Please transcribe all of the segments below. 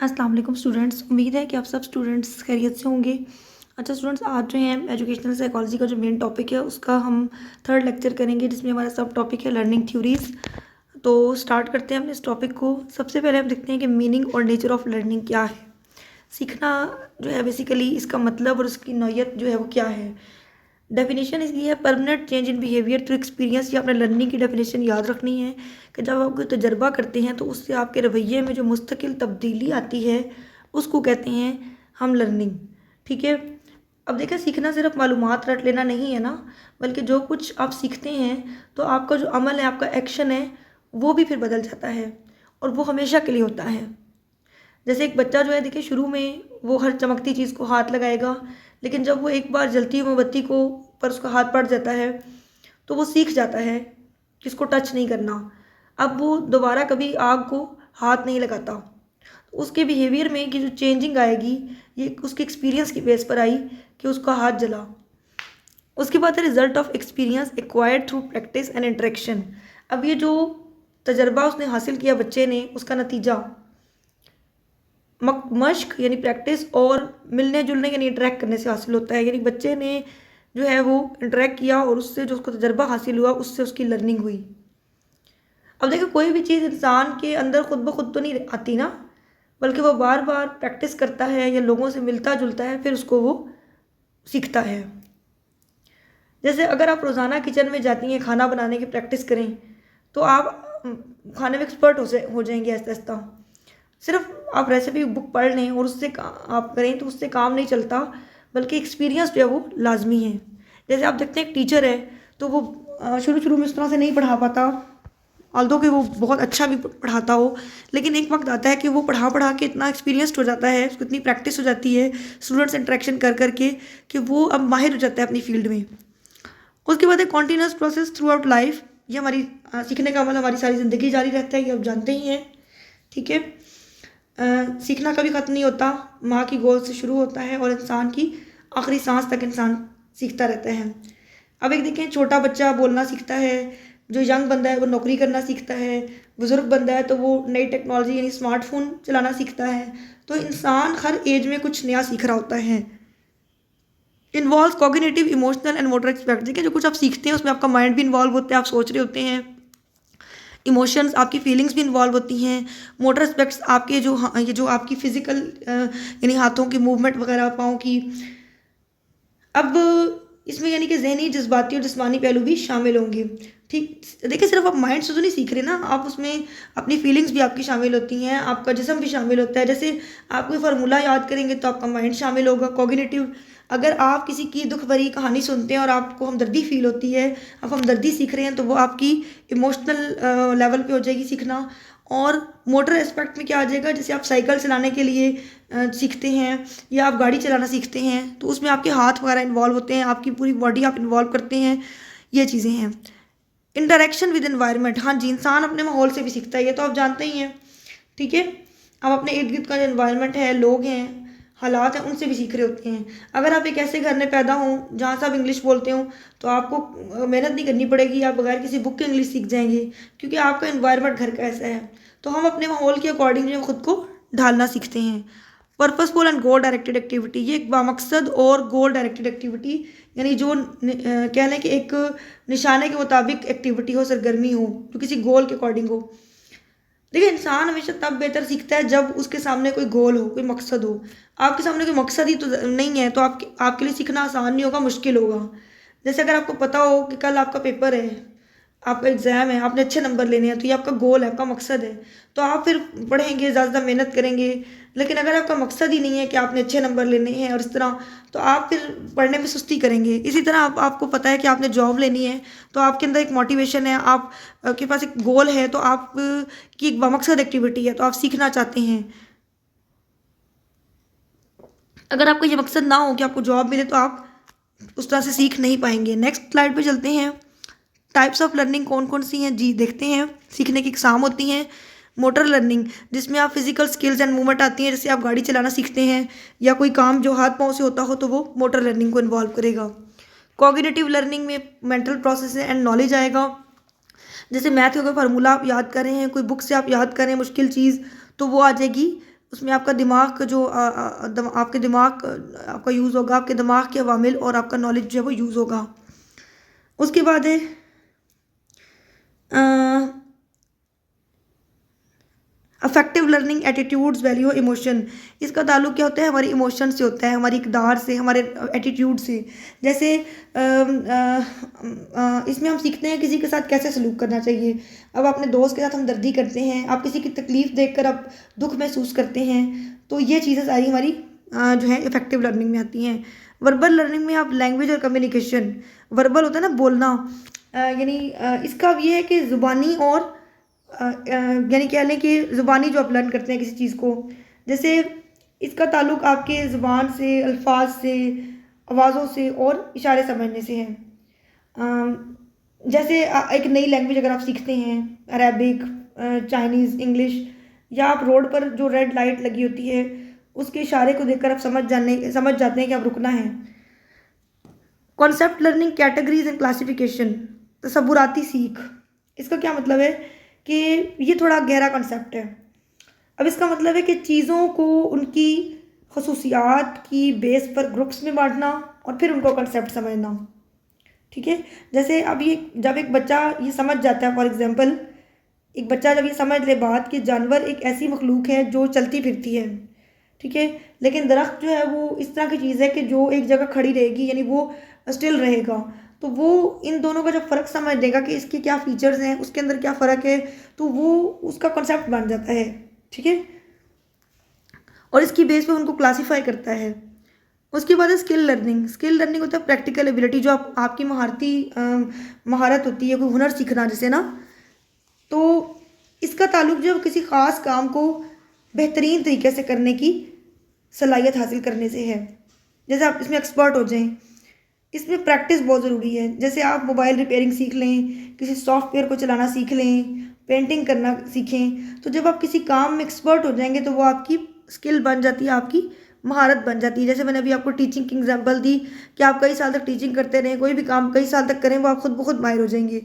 अस्सलाम वालेकुम स्टूडेंट्स। उम्मीद है कि आप सब स्टूडेंट्स खैरियत से होंगे। अच्छा स्टूडेंट्स, आज जो है एजुकेशनल साइकोलॉजी का जो मेन टॉपिक है उसका हम थर्ड लेक्चर करेंगे, जिसमें हमारा सब टॉपिक है लर्निंग थ्योरीज। तो स्टार्ट करते हैं अपने इस टॉपिक को। सबसे पहले हम देखते हैं कि मीनिंग और नेचर ऑफ लर्निंग क्या है। सीखना जो है बेसिकली इसका मतलब और उसकी नौयत जो है वो क्या है। डेफिनेशन इसकी है permanent change in behaviour through experience. या अपने लर्निंग की डेफिनेशन याद रखनी है कि जब आप कोई तजर्बा करते हैं तो उससे आपके रवैये में जो मुस्तकिल तब्दीली आती है उसको कहते हैं हम लर्निंग। ठीक है। अब देखें, सीखना सिर्फ मालूमात रट लेना नहीं है ना, बल्कि जो कुछ आप सीखते हैं तो आपका जो अमल है, आपका एक्शन है, वो भी फिर बदल जाता है और वो हमेशा के लिए होता है। जैसे एक बच्चा जो है, देखिए शुरू में वो हर चमकती चीज़ को हाथ लगाएगा, लेकिन जब वो एक बार जलती हुई मोमबत्ती को पर उसका हाथ पड़ जाता है तो वो सीख जाता है कि इसको टच नहीं करना। अब वो दोबारा कभी आग को हाथ नहीं लगाता। तो उसके बिहेवियर में कि जो चेंजिंग आएगी, ये उसके एक्सपीरियंस की बेस पर आई कि उसका हाथ जला। उसके बाद है result of experience acquired through practice and interaction. अब ये जो तजर्बा उसने हासिल किया बच्चे ने, उसका नतीजा मश्क यानी प्रैक्टिस और मिलने जुलने यानी इंटरेक्ट करने से हासिल होता है। यानी बच्चे ने जो है वो इंटरेक्ट किया और उससे जो उसको तजर्बा हासिल हुआ उससे उसकी लर्निंग हुई। अब देखो, कोई भी चीज़ इंसान के अंदर खुद ब खुद तो नहीं आती ना, बल्कि वो बार बार प्रैक्टिस करता है या लोगों से मिलता जुलता है, फिर उसको वो सीखता है। जैसे अगर आप रोज़ाना किचन में जाती हैं खाना बनाने की प्रैक्टिस करें तो आप खाने में एक्सपर्ट हो जाएंगे आहिस्ता आहिस्ता। सिर्फ आप रेसिपी बुक पढ़ लें और उससे आप करें तो उससे काम नहीं चलता, बल्कि एक्सपीरियंस जो है वो लाजमी है। जैसे आप देखते हैं एक टीचर है तो वो शुरू शुरू में इस तरह से नहीं पढ़ा पाता, ऑल्दो कि वो बहुत अच्छा भी पढ़ाता हो, लेकिन एक वक्त आता है कि वो पढ़ा पढ़ा के इतना एक्सपीरियंस्ड हो जाता है, उसको इतनी प्रैक्टिस हो जाती है स्टूडेंट्स इंटरेक्शन कर करके कि वो अब माहिर हो जाता है अपनी फील्ड में। उसके बाद है continuous process through out life. ये हमारी सीखने का मतलब हमारी सारी ज़िंदगी जारी रहता है, ये आप जानते ही हैं। ठीक है। सीखना कभी ख़त्म नहीं होता। माँ की गोद से शुरू होता है और इंसान की आखिरी सांस तक इंसान सीखता रहता है। अब एक देखें, छोटा बच्चा बोलना सीखता है, जो यंग बंदा है वो नौकरी करना सीखता है, बुज़ुर्ग बंदा है तो वो नई टेक्नोलॉजी यानी स्मार्टफोन चलाना सीखता है। तो इंसान हर एज में कुछ नया सीख रहा होता है। Involve cognitive emotional and motor expect. देखिए, जो कुछ आप सीखते हैं उसमें आपका माइंड भी इन्वॉल्व होता है, आप सोच रहे होते हैं। इमोशंस, आपकी फीलिंग्स भी इन्वॉल्व होती हैं। मोटर एस्पेक्ट्स, आपके जो ये जो आपकी फिजिकल यानी हाथों की मूवमेंट वगैरह, पाँव की। अब इसमें यानी कि जहनी, जज्बाती और जिस्मानी पहलू भी शामिल होंगे। ठीक। देखिए, सिर्फ आप माइंड से तो नहीं सीख रहे ना, आप उसमें अपनी फीलिंग्स भी आपकी शामिल होती हैं, आपका जिस्म भी शामिल होता है। जैसे आप कोई फार्मूला याद करेंगे तो आपका माइंड शामिल होगा, कॉग्निटिव। अगर आप किसी की दुख भरी कहानी सुनते हैं और आपको हमदर्दी फील होती है, आप हमदर्दी सीख रहे हैं, तो वो आपकी इमोशनल लेवल पे हो जाएगी सीखना। और मोटर एस्पेक्ट में क्या आ जाएगा, जैसे आप साइकिल चलाने के लिए सीखते हैं या आप गाड़ी चलाना सीखते हैं तो उसमें आपके हाथ वगैरह इन्वॉल्व होते हैं, आपकी पूरी बॉडी आप इन्वॉल्व करते हैं, ये चीज़ें हैं। इंटरेक्शन विद एनवायरनमेंट, हाँ जी, इंसान अपने माहौल से भी सीखता है, ये तो आप जानते ही हैं। ठीक है। आप अपने इर्द गिर्द का जो एनवायरनमेंट है, लोग हैं, हालात हैं, उनसे भी सीख रहे होते हैं। अगर आप एक ऐसे घर में पैदा हों जहाँ से आप इंग्लिश बोलते हो तो आपको मेहनत नहीं करनी पड़ेगी, आप बगैर किसी बुक के इंग्लिश सीख जाएंगे, क्योंकि आपका एनवायरनमेंट घर का ऐसा है। तो हम अपने माहौल के अकॉर्डिंग जो खुद को ढालना सीखते हैं। Purposeful and goal directed activity, ये एक बामकसद और गोल डायरेक्टेड एक्टिविटी, यानी जो कह लें कि एक निशाने के मुताबिक एक्टिविटी हो, सरगर्मी हो, जो किसी गोल के अकॉर्डिंग हो। देखिए, इंसान हमेशा तब बेहतर सीखता है जब उसके सामने कोई गोल हो, कोई मकसद हो। आपके सामने कोई मकसद ही तो नहीं है तो आपके लिए सीखना आसान नहीं होगा, मुश्किल होगा। जैसे अगर आपको पता हो कि कल आपका पेपर है, आपका एग्ज़ाम है, आपने अच्छे नंबर लेने हैं, तो ये आपका गोल है, आपका मकसद है, तो आप फिर पढ़ेंगे, ज़्यादा मेहनत करेंगे। लेकिन अगर आपका मकसद ही नहीं है कि आपने अच्छे नंबर लेने हैं और इस तरह, तो आप फिर पढ़ने में सुस्ती करेंगे। इसी तरह आपको पता है कि आपने जॉब लेनी है, तो आपके अंदर एक मोटिवेशन है, आप के पास एक गोल है, तो आप की एक बामकसद एक्टिविटी है, तो आप सीखना चाहते हैं। अगर आपका ये मकसद ना हो कि आपको जॉब मिले तो आप उस तरह से सीख नहीं पाएंगे। नेक्स्ट स्लाइड पे चलते हैं। टाइप्स ऑफ लर्निंग कौन कौन सी हैं जी, देखते हैं। सीखने की इकसाम होती हैं। मोटर लर्निंग, जिसमें आप फिजिकल स्किल्स एंड मूवमेंट आती हैं, जैसे आप गाड़ी चलाना सीखते हैं या कोई काम जो हाथ पाँव से होता हो तो वो मोटर लर्निंग को इन्वॉल्व करेगा। कॉग्निटिव लर्निंग में मेंटल प्रोसेस एंड नॉलेज आएगा। जैसे मैथ का कोई फार्मूला आप याद कर रहे हैं, कोई बुक से आप याद कर रहे हैं मुश्किल चीज़, तो वो आ जाएगी उसमें आपका दिमाग जो आपके दिमाग आपका यूज़ होगा, आपके दिमाग के अवामिल और आपका नॉलेज जो है वो यूज़ होगा। उसके बाद है affective learning, attitudes, value, emotion. इसका ताल्लुक क्या होता है, हमारी इमोशन से होता है, हमारी इक़दार से, हमारे एटीट्यूड से। जैसे इसमें हम सीखते हैं किसी के साथ कैसे सलूक करना चाहिए। अब अपने दोस्त के साथ हमदर्दी करते हैं, आप किसी की तकलीफ़ देखकर आप दुख महसूस करते हैं, तो ये चीज़ें सारी हमारी जो है इफ़ेक्टिव लर्निंग में आती हैं। वर्बल लर्निंग में आप लैंग्वेज और कम्युनिकेशन, वर्बल होता है ना बोलना, यानी इसका अब ये है कि ज़ुबानी और यानी कह लें कि ज़ुबानी जो आप लर्न करते हैं किसी चीज़ को, जैसे इसका ताल्लुक़ आपके ज़ुबान से, अल्फाज से, आवाज़ों से और इशारे समझने से है। जैसे एक नई लैंग्वेज अगर आप सीखते हैं, अरेबिक, चाइनीज़, इंग्लिश, या आप रोड पर जो रेड लाइट लगी होती है उसके इशारे को देखकर आप समझ जाते हैं कि अब रुकना है। Concept learning, categories and classification, तसव्वुराती सीख। इसका क्या मतलब है कि ये थोड़ा गहरा कॉन्सेप्ट है। अब इसका मतलब है कि चीज़ों को उनकी खसूसियात की बेस पर ग्रुप्स में बांटना और फिर उनको कॉन्सेप्ट समझना। ठीक है, जैसे अब ये जब एक बच्चा ये समझ जाता है, फॉर एग्जांपल एक बच्चा जब ये समझ ले बात कि जानवर एक ऐसी मखलूक है जो चलती फिरती है, ठीक है, लेकिन दरख्त जो है वो इस तरह की चीज़ है कि जो एक जगह खड़ी रहेगी, यानी वो स्टिल रहेगा, तो वो इन दोनों का जब फ़र्क समझ देगा कि इसके क्या फ़ीचर्स हैं, उसके अंदर क्या फ़र्क है, तो वो उसका कॉन्सेप्ट बन जाता है। ठीक है, और इसकी बेस पे उनको क्लासीफाई करता है। उसके बाद है स्किल लर्निंग। स्किल लर्निंग होता है प्रैक्टिकल एबिलिटी, जो आपकी महारत होती है, कोई हुनर सीखना जैसे ना, तो इसका ताल्लुक जो किसी ख़ास काम को बेहतरीन तरीके से करने की सलाहियत हासिल करने से है। जैसे आप इसमें एक्सपर्ट हो जाएं, इसमें प्रैक्टिस बहुत ज़रूरी है। जैसे आप मोबाइल रिपेयरिंग सीख लें, किसी सॉफ्टवेयर को चलाना सीख लें, पेंटिंग करना सीखें, तो जब आप किसी काम में एक्सपर्ट हो जाएंगे तो वो आपकी स्किल बन जाती है, आपकी महारत बन जाती है। जैसे मैंने अभी आपको टीचिंग की एग्जांपल दी कि आप कई साल तक टीचिंग करते रहें, कोई भी काम कई साल तक करें, वो आप खुद ब खुद माहिर हो जाएंगे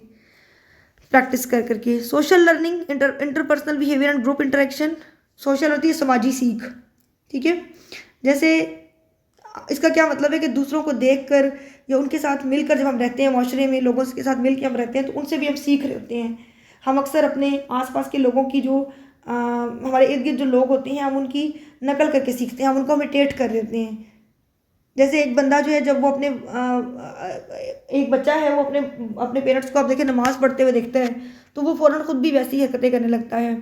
प्रैक्टिस कर करके। Social learning, interpersonal behaviour and group interaction. Social होती है समाजी सीख। ठीक है, जैसे इसका क्या मतलब है कि दूसरों को देखकर या उनके साथ मिलकर जब हम रहते हैं, माशरे में लोगों के साथ मिल के हम रहते हैं, तो उनसे भी हम सीख रहे होते हैं। हम अक्सर अपने आसपास के लोगों की जो हमारे इर्द गिर्द जो लोग होते हैं, हम उनकी नकल करके सीखते हैं, हम उनको इमिटेट कर रहे होते हैं। जैसे एक बंदा जो है, जब वो अपने एक बच्चा है, वो अपने पेरेंट्स को आप देखें नमाज़ पढ़ते हुए देखता है, तो वो फ़ौरन ख़ुद भी वैसी हरकतें करने लगता है।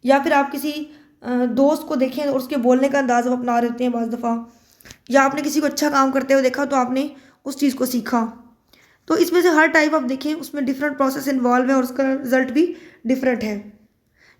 या फिर आप किसी दोस्त को देखें और उसके बोलने का अंदाज़ आप अपना रहे होते हैं बाज़ दफ़ा, या आपने किसी को अच्छा काम करते हुए देखा तो आपने उस चीज़ को सीखा। तो इसमें से हर टाइप आप देखें, उसमें डिफरेंट प्रोसेस इन्वॉल्व है और उसका रिजल्ट भी डिफरेंट है।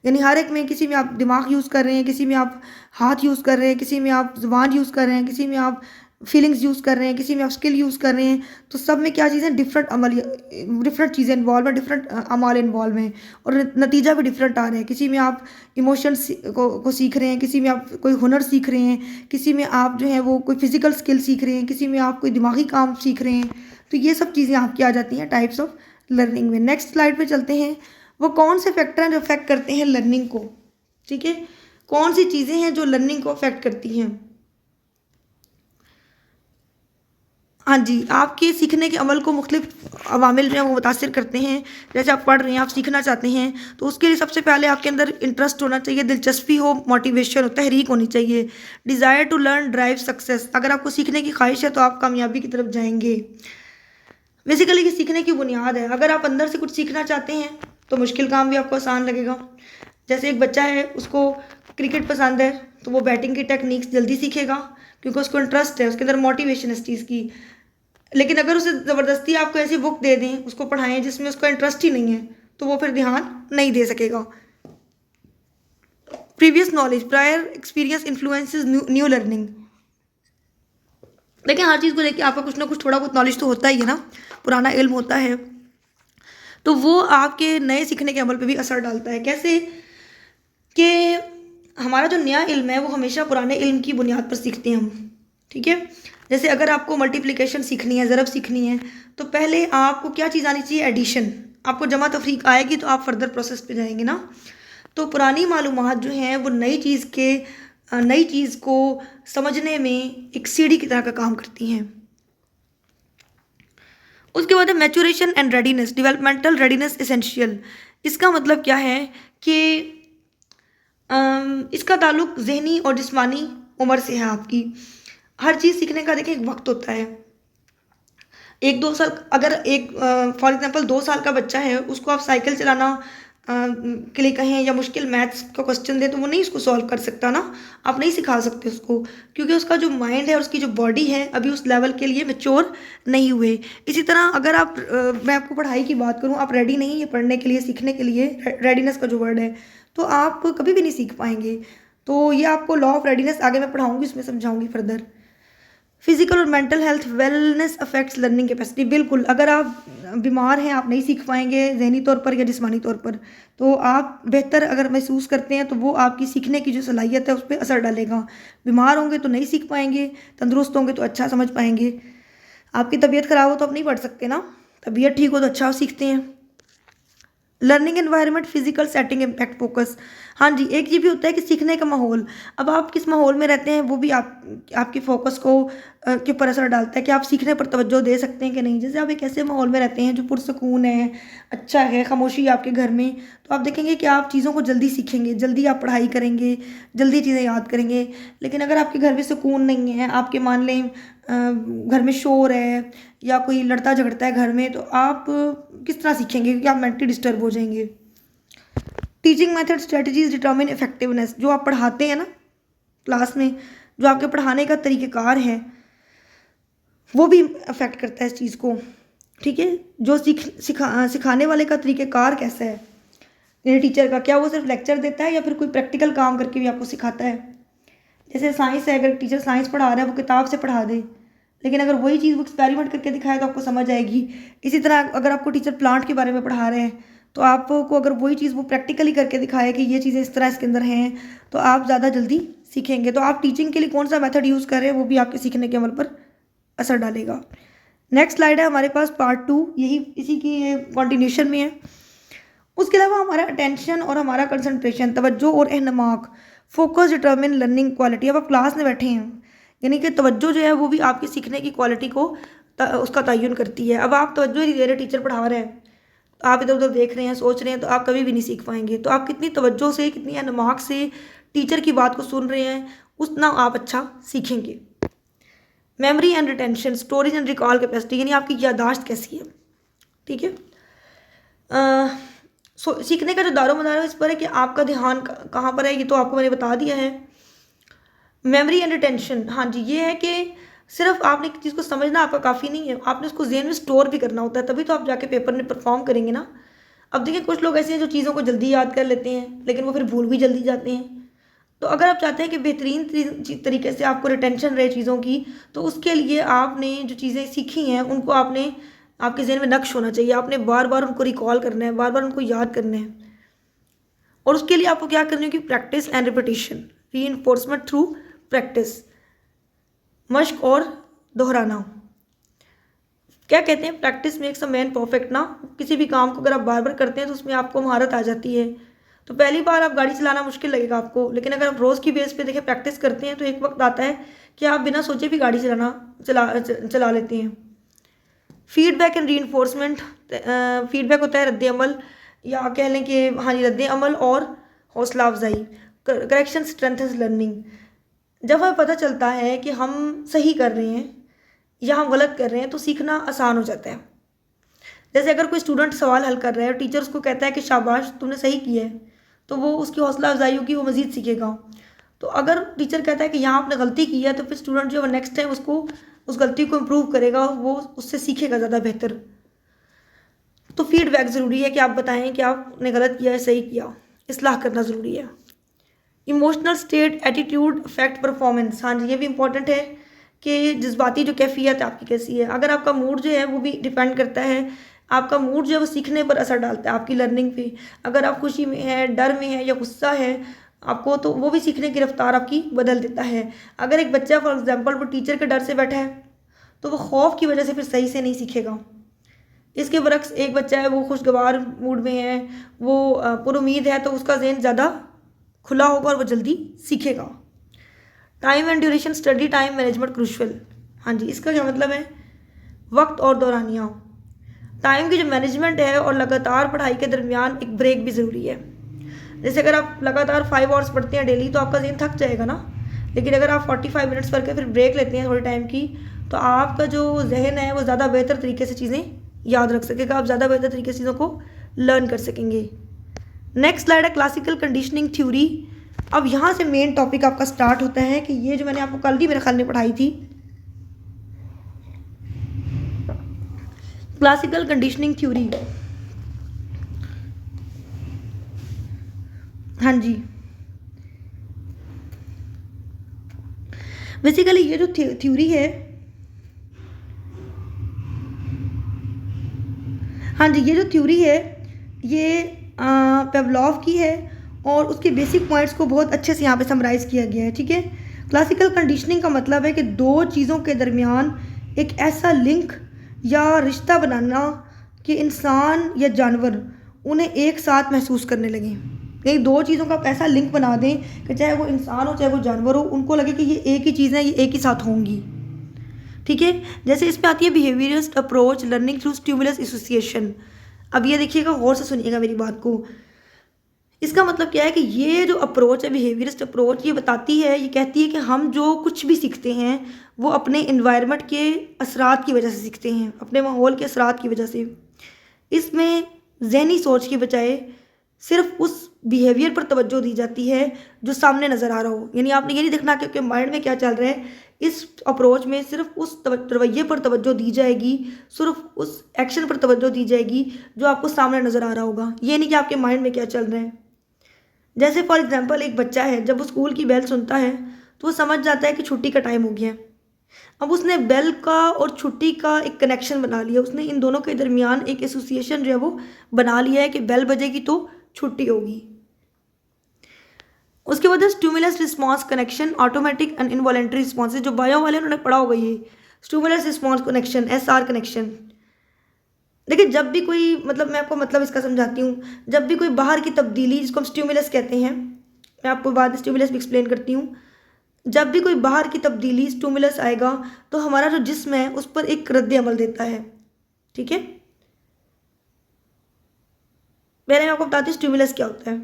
यानी हर एक में, किसी में आप दिमाग यूज़ कर रहे हैं, किसी में आप हाथ यूज़ कर रहे हैं, किसी में आप ज़ुबान यूज़ कर रहे हैं, किसी में आप फीलिंग्स यूज़ कर रहे हैं, किसी में आप स्किल यूज़ कर रहे हैं, तो सब में क्या चीज़ें डिफरेंट चीज़ें इन्वॉल्व हैं, डिफरेंट अमाल इन्वॉल्व हैं और नतीजा भी डिफरेंट आ रहा है। किसी में आप इमोशंस को सीख रहे हैं, किसी में आप कोई हुनर सीख रहे हैं, किसी में आप जो है वो कोई फिजिकल स्किल सीख रहे हैं, किसी में आप कोई दिमागी काम सीख रहे हैं। तो ये सब चीज़ें आपकी आ जाती हैं टाइप्स ऑफ लर्निंग में। नेक्स्ट स्लाइड पे चलते हैं। वो कौन से फैक्टर हैं जो अफेक्ट करते हैं लर्निंग को? ठीक है, कौन सी चीज़ें हैं जो लर्निंग को अफेक्ट करती हैं? हाँ जी, आपके सीखने के अमल को मुख्तलिफ अवामिल जो हैं वो मुतासिर करते हैं। जैसे आप पढ़ रहे हैं, आप सीखना चाहते हैं, तो उसके लिए सबसे पहले आपके अंदर इंटरेस्ट होना चाहिए, दिलचस्पी हो, मोटिवेशन हो, तहरीक होनी चाहिए। Desire to learn drive success. अगर आपको सीखने की ख्वाहिश है तो आप कामयाबी की तरफ जाएंगे। बेसिकली ये सीखने की बुनियाद है। अगर आप अंदर से कुछ सीखना चाहते हैं तो मुश्किल काम भी आपको आसान लगेगा। जैसे एक बच्चा है, उसको क्रिकेट पसंद है, तो वो बैटिंग की टेक्निक्स जल्दी सीखेगा क्योंकि उसको इंटरेस्ट है, उसके अंदर मोटिवेशन है इस चीज़ की। लेकिन अगर उसे ज़बरदस्ती आपको ऐसी बुक दे दें, उसको पढ़ाएं जिसमें उसका इंटरेस्ट ही नहीं है, तो वो फिर ध्यान नहीं दे सकेगा। Previous knowledge, prior experience influences new learning. देखिए, हर चीज़ को लेकर आपका कुछ ना कुछ थोड़ा बहुत नॉलेज तो होता ही है ना, पुराना इल्म होता है, तो वो आपके नए सीखने के अमल पे भी असर डालता है। कैसे कि हमारा जो नया इल्म है वो हमेशा पुराने इल्म की बुनियाद पर सीखते हैं हम। ठीक है, जैसे अगर आपको मल्टीप्लिकेशन सीखनी है, ज़रब सीखनी है, तो पहले आपको क्या चीज़ आनी चाहिए? एडिशन। आपको जमा तफरीक आएगी तो आप फर्दर प्रोसेस पे जाएंगे ना। तो पुरानी मालूमात जो हैं वो नई चीज़ को समझने में एक सीढ़ी की तरह का काम करती हैं। उसके बाद है maturation and readiness, developmental readiness essential. इसका मतलब क्या है कि इसका ताल्लुक जहनी और जिस्मानी उम्र से है आपकी। हर चीज़ सीखने का देखिए एक वक्त होता है। 1-2 साल, अगर एक फॉर एग्जांपल 2 साल का बच्चा है, उसको आप साइकिल चलाना के लिए कहें या मुश्किल मैथ्स का क्वेश्चन दें तो वो नहीं उसको सॉल्व कर सकता ना, आप नहीं सिखा सकते उसको, क्योंकि उसका जो माइंड है, उसकी जो बॉडी है, अभी उस लेवल के लिए मैच्योर नहीं हुए। इसी तरह अगर आप मैं आपको पढ़ाई की बात करूँ, आप रेडी नहीं है पढ़ने के लिए, सीखने के लिए, रेडीनेस का जो वर्ड है, तो आप कभी भी नहीं सीख पाएंगे। तो ये आपको लॉ ऑफ रेडीनेस आगे मैं पढ़ाऊँगी, इसमें समझाऊँगी फर्दर। फिजिकल और mental health wellness affects learning capacity. बिल्कुल, अगर आप बीमार हैं, आप नहीं सीख पाएंगे जहनी तौर पर या जिस्मानी तौर पर, तो आप बेहतर अगर महसूस करते हैं तो वो आपकी सीखने की जो सलाहियत है उस पर असर डालेगा। बीमार होंगे तो नहीं सीख पाएंगे, तंदुरुस्त होंगे तो अच्छा समझ पाएंगे। आपकी तबीयत ख़राब हो तो आप नहीं पढ़ सकते ना, तबीयत ठीक हो तो अच्छा सीखते हैं। Learning environment, physical setting, impact, focus. हाँ जी, एक ये भी होता है कि सीखने का माहौल, अब आप किस माहौल में रहते हैं वो भी आपके फोकस को के ऊपर असर डालता है कि आप सीखने पर तवज्जो दे सकते हैं कि नहीं। जैसे आप एक ऐसे माहौल में रहते हैं जो पुरसकून है, अच्छा है, खामोशी है आपके घर में, तो आप देखेंगे कि आप चीज़ों को जल्दी सीखेंगे, जल्दी आप पढ़ाई करेंगे, जल्दी चीज़ें याद करेंगे। लेकिन अगर आपके घर में सुकून नहीं है, आपके मान लें घर में शोर है या कोई लड़ता झगड़ता है घर में, तो आप किस तरह सीखेंगे, क्योंकि आप मेंटली डिस्टर्ब हो जाएंगे। Teaching method strategies determine effectiveness. जो आप पढ़ाते हैं ना क्लास में, जो आपके पढ़ाने का तरीक़ेकार है वो भी अफेक्ट करता है इस चीज़ को, ठीक है। जो सिखाने वाले का तरीक़ेकार कैसा है, मेरे टीचर का, क्या वो सिर्फ लेक्चर देता है या फिर कोई प्रैक्टिकल काम करके भी आपको सिखाता है। जैसे साइंस है, अगर टीचर साइंस पढ़ा रहा है वो किताब से पढ़ा दे, लेकिन अगर वही चीज़ वो एक्सपेरिमेंट करके दिखाए तो आपको समझ आएगी। इसी तरह अगर आपको टीचर प्लांट के बारे में पढ़ा रहे हैं तो आपको अगर वही चीज़ वो प्रैक्टिकली करके दिखाए कि ये चीज़ें इस तरह इसके अंदर हैं, तो आप ज़्यादा जल्दी सीखेंगे। तो आप टीचिंग के लिए कौन सा मेथड यूज़ कर रहे हैं वो भी आपके सीखने के अमल पर असर डालेगा। नेक्स्ट स्लाइड है हमारे पास पार्ट 2, यही इसी की कॉन्टिन्यूशन में है। उसके अलावा हमारा अटेंशन और हमारा कंसंट्रेशन, तवज्जो और एहनमाक, फोकस डिटर्मिन लर्निंग क्वालिटी। अब आप क्लास में बैठे हैं, यानी कि तवज्जो जो है वो भी आपकी सीखने की क्वालिटी को उसका तयन करती है। अब आप तवज्जो नहीं दे रहे, टीचर पढ़ा रहे हैं, तो आप इधर उधर देख रहे हैं, सोच रहे हैं, तो आप कभी भी नहीं सीख पाएंगे। तो आप कितनी तवज्जो से, कितनी एहनमाक से टीचर की बात को सुन रहे हैं, उतना आप अच्छा सीखेंगे। Memory and retention, storage and recall capacity, यानी आपकी याददाश्त कैसी है, ठीक है। सीखने का जो दारोमदार है इस पर है कि आपका ध्यान कहाँ पर है, ये तो आपको मैंने बता दिया है। मेमोरी एंड रिटेंशन, हाँ जी, ये है कि सिर्फ आपने एक चीज़ को समझना आपका काफ़ी नहीं है, आपने उसको ज़हन में स्टोर भी करना होता है, तभी तो आप जाके पेपर में परफॉर्म करेंगे ना। अब देखिए कुछ लोग ऐसे हैं जो चीज़ों को जल्दी याद कर लेते हैं, लेकिन वो फिर भूल भी जल्दी जाते हैं। तो अगर आप चाहते हैं कि बेहतरीन तरीके से आपको रिटेंशन रहे चीज़ों की, तो उसके लिए आपने जो चीज़ें सीखी हैं उनको आपने, आपके ज़हन में नक्श होना चाहिए, आपने बार बार उनको रिकॉल करना है, बार बार उनको याद करना है। और उसके लिए आपको क्या करनी होगी, practice and repetition, reinforcement through practice, मश्क और दोहराना। क्या कहते हैं, practice makes a man perfect ना। किसी भी काम को अगर आप बार बार करते हैं तो उसमें आपको महारत आ जाती है। तो पहली बार आप गाड़ी चलाना मुश्किल लगेगा आपको, लेकिन अगर आप रोज़ की बेस पे देखिए प्रैक्टिस करते हैं तो एक वक्त आता है कि आप बिना सोचे भी गाड़ी चला लेते हैं। फीडबैक एंड रीइंफोर्समेंट, फीडबैक होता है रद्द अमल, या कह लें कि हाँ जी, रद्द अमल और हौसला अफजाई। करेक्शन स्ट्रेंथन्स लर्निंग, जब हमें पता चलता है कि हम सही कर रहे हैं या हम गलत कर रहे हैं तो सीखना आसान हो जाता है। जैसे अगर कोई स्टूडेंट सवाल हल कर रहा है और टीचर उसको कहता है कि शाबाश तुमने सही किया है, तो वो उसकी हौसला अफजाई होगी, वो मज़ीद सीखेगा। तो अगर टीचर कहता है कि यहाँ आपने गलती की है, तो फिर स्टूडेंट जो है नेक्स्ट टाइम उसको उस गलती को इम्प्रूव करेगा, वो उससे सीखेगा ज़्यादा बेहतर। तो फीडबैक ज़रूरी है कि आप बताएं कि आपने गलत किया है, सही किया, इस्लाह करना ज़रूरी है। Emotional state, attitude, affect performance, हाँ जी, ये भी इम्पॉर्टेंट है कि जज्बाती जो कैफियत आपकी कैसी है। अगर आपका मूड जो है वो भी डिपेंड करता है, आपका मूड जो है वो सीखने पर असर डालता है, आपकी लर्निंग पे। अगर आप खुशी में है, डर में है या गुस्सा है आपको, तो वो भी सीखने की रफ्तार आपकी बदल देता है। अगर एक बच्चा फॉर एग्जांपल वो टीचर के डर से बैठा है तो वो खौफ की वजह से फिर सही से नहीं सीखेगा। इसके बरक्स एक बच्चा है वो खुशगवार मूड में है, वो पुरुमीद है, तो उसका जहन ज़्यादा खुला होगा और वो जल्दी सीखेगा। Time and duration study time management crucial. हाँ जी, इसका क्या मतलब है? वक्त और दौरानिया। टाइम की जो मैनेजमेंट है और लगातार पढ़ाई के दरमियान एक ब्रेक भी ज़रूरी है। जैसे अगर आप लगातार 5 आवर्स पढ़ते हैं डेली तो आपका जहन थक जाएगा ना, लेकिन अगर आप 45 मिनट्स पढ़ के फिर ब्रेक लेते हैं थोड़े टाइम की, तो आपका जो जहन है वो ज़्यादा बेहतर तरीके से चीज़ें याद रख सकेगा, आप ज़्यादा बेहतर तरीके से चीज़ों को लर्न कर सकेंगे। नेक्स्ट स्लाइड है क्लासिकल कंडीशनिंग थ्योरी। अब यहाँ से मेन टॉपिक आपका स्टार्ट होता है कि ये जो मैंने आपको कल भी मेरे ख्याल में पढ़ाई थी, क्लासिकल कंडीशनिंग थ्योरी। हाँ जी, बेसिकली ये जो थ्योरी है, हाँ जी, ये जो थ्योरी है ये पेवलॉव की है और उसके बेसिक पॉइंट्स को बहुत अच्छे से यहाँ पे समराइज़ किया गया है। ठीक है, क्लासिकल कंडीशनिंग का मतलब है कि दो चीज़ों के दरमियान एक ऐसा लिंक या रिश्ता बनाना कि इंसान या जानवर उन्हें एक साथ महसूस करने लगें। कहीं दो चीज़ों का आप ऐसा लिंक बना दें कि चाहे वो इंसान हो चाहे वो जानवर हो, उनको लगे कि ये एक ही चीज़ है, ये एक ही साथ होंगी। ठीक है, जैसे इसमें आती है behaviourist approach learning through stimulus association. अब ये देखिएगा, गौर से सुनिएगा मेरी बात को। इसका मतलब क्या है कि ये जो अप्रोच है बिहेवियरिस्ट अप्रोच, ये बताती है, ये कहती है कि हम जो कुछ भी सीखते हैं वो अपने इन्वायरमेंट के असरात की वजह से सीखते हैं, अपने माहौल के असरात की वजह से। इसमें ज़हनी सोच की बजाय सिर्फ उस बिहेवियर पर तवज्जो दी जाती है जो सामने नज़र आ रहा हो। यानी आपने ये नहीं देखना कि आपके माइंड में क्या चल रहा है, इस अप्रोच में सिर्फ उस रवैये पर तवज्जो दी जाएगी, सिर्फ उस एक्शन पर तवज्जो दी जाएगी जो आपको सामने नज़र आ रहा होगा। ये नहीं कि आपके माइंड में क्या चल रहा है। जैसे फॉर एग्जांपल एक बच्चा है, जब वो स्कूल की बेल सुनता है तो वो समझ जाता है कि छुट्टी का टाइम हो गया है। अब उसने बेल का और छुट्टी का एक कनेक्शन बना लिया, उसने इन दोनों के दरमियान एक एसोसिएशन जो है वो बना लिया है कि बेल बजेगी तो छुट्टी होगी। उसके बाद stimulus response connection, automatic and involuntary response, जो बायो वाले उन्होंने पढ़ा होगा ये stimulus response connection, SR connection. देखिए, जब भी कोई, मतलब मैं आपको मतलब इसका समझाती हूँ, जब भी कोई बाहर की तब्दीली, जिसको हम स्टिमुलस कहते हैं, मैं आपको बाद में स्टिमुलस भी एक्सप्लेन करती हूँ। जब भी कोई बाहर की तब्दीली स्टिमुलस आएगा तो हमारा जो जिस्म है उस पर एक रद्द अमल देता है। ठीक है, पहले मैं आपको बताती हूँ स्टिमुलस क्या होता है।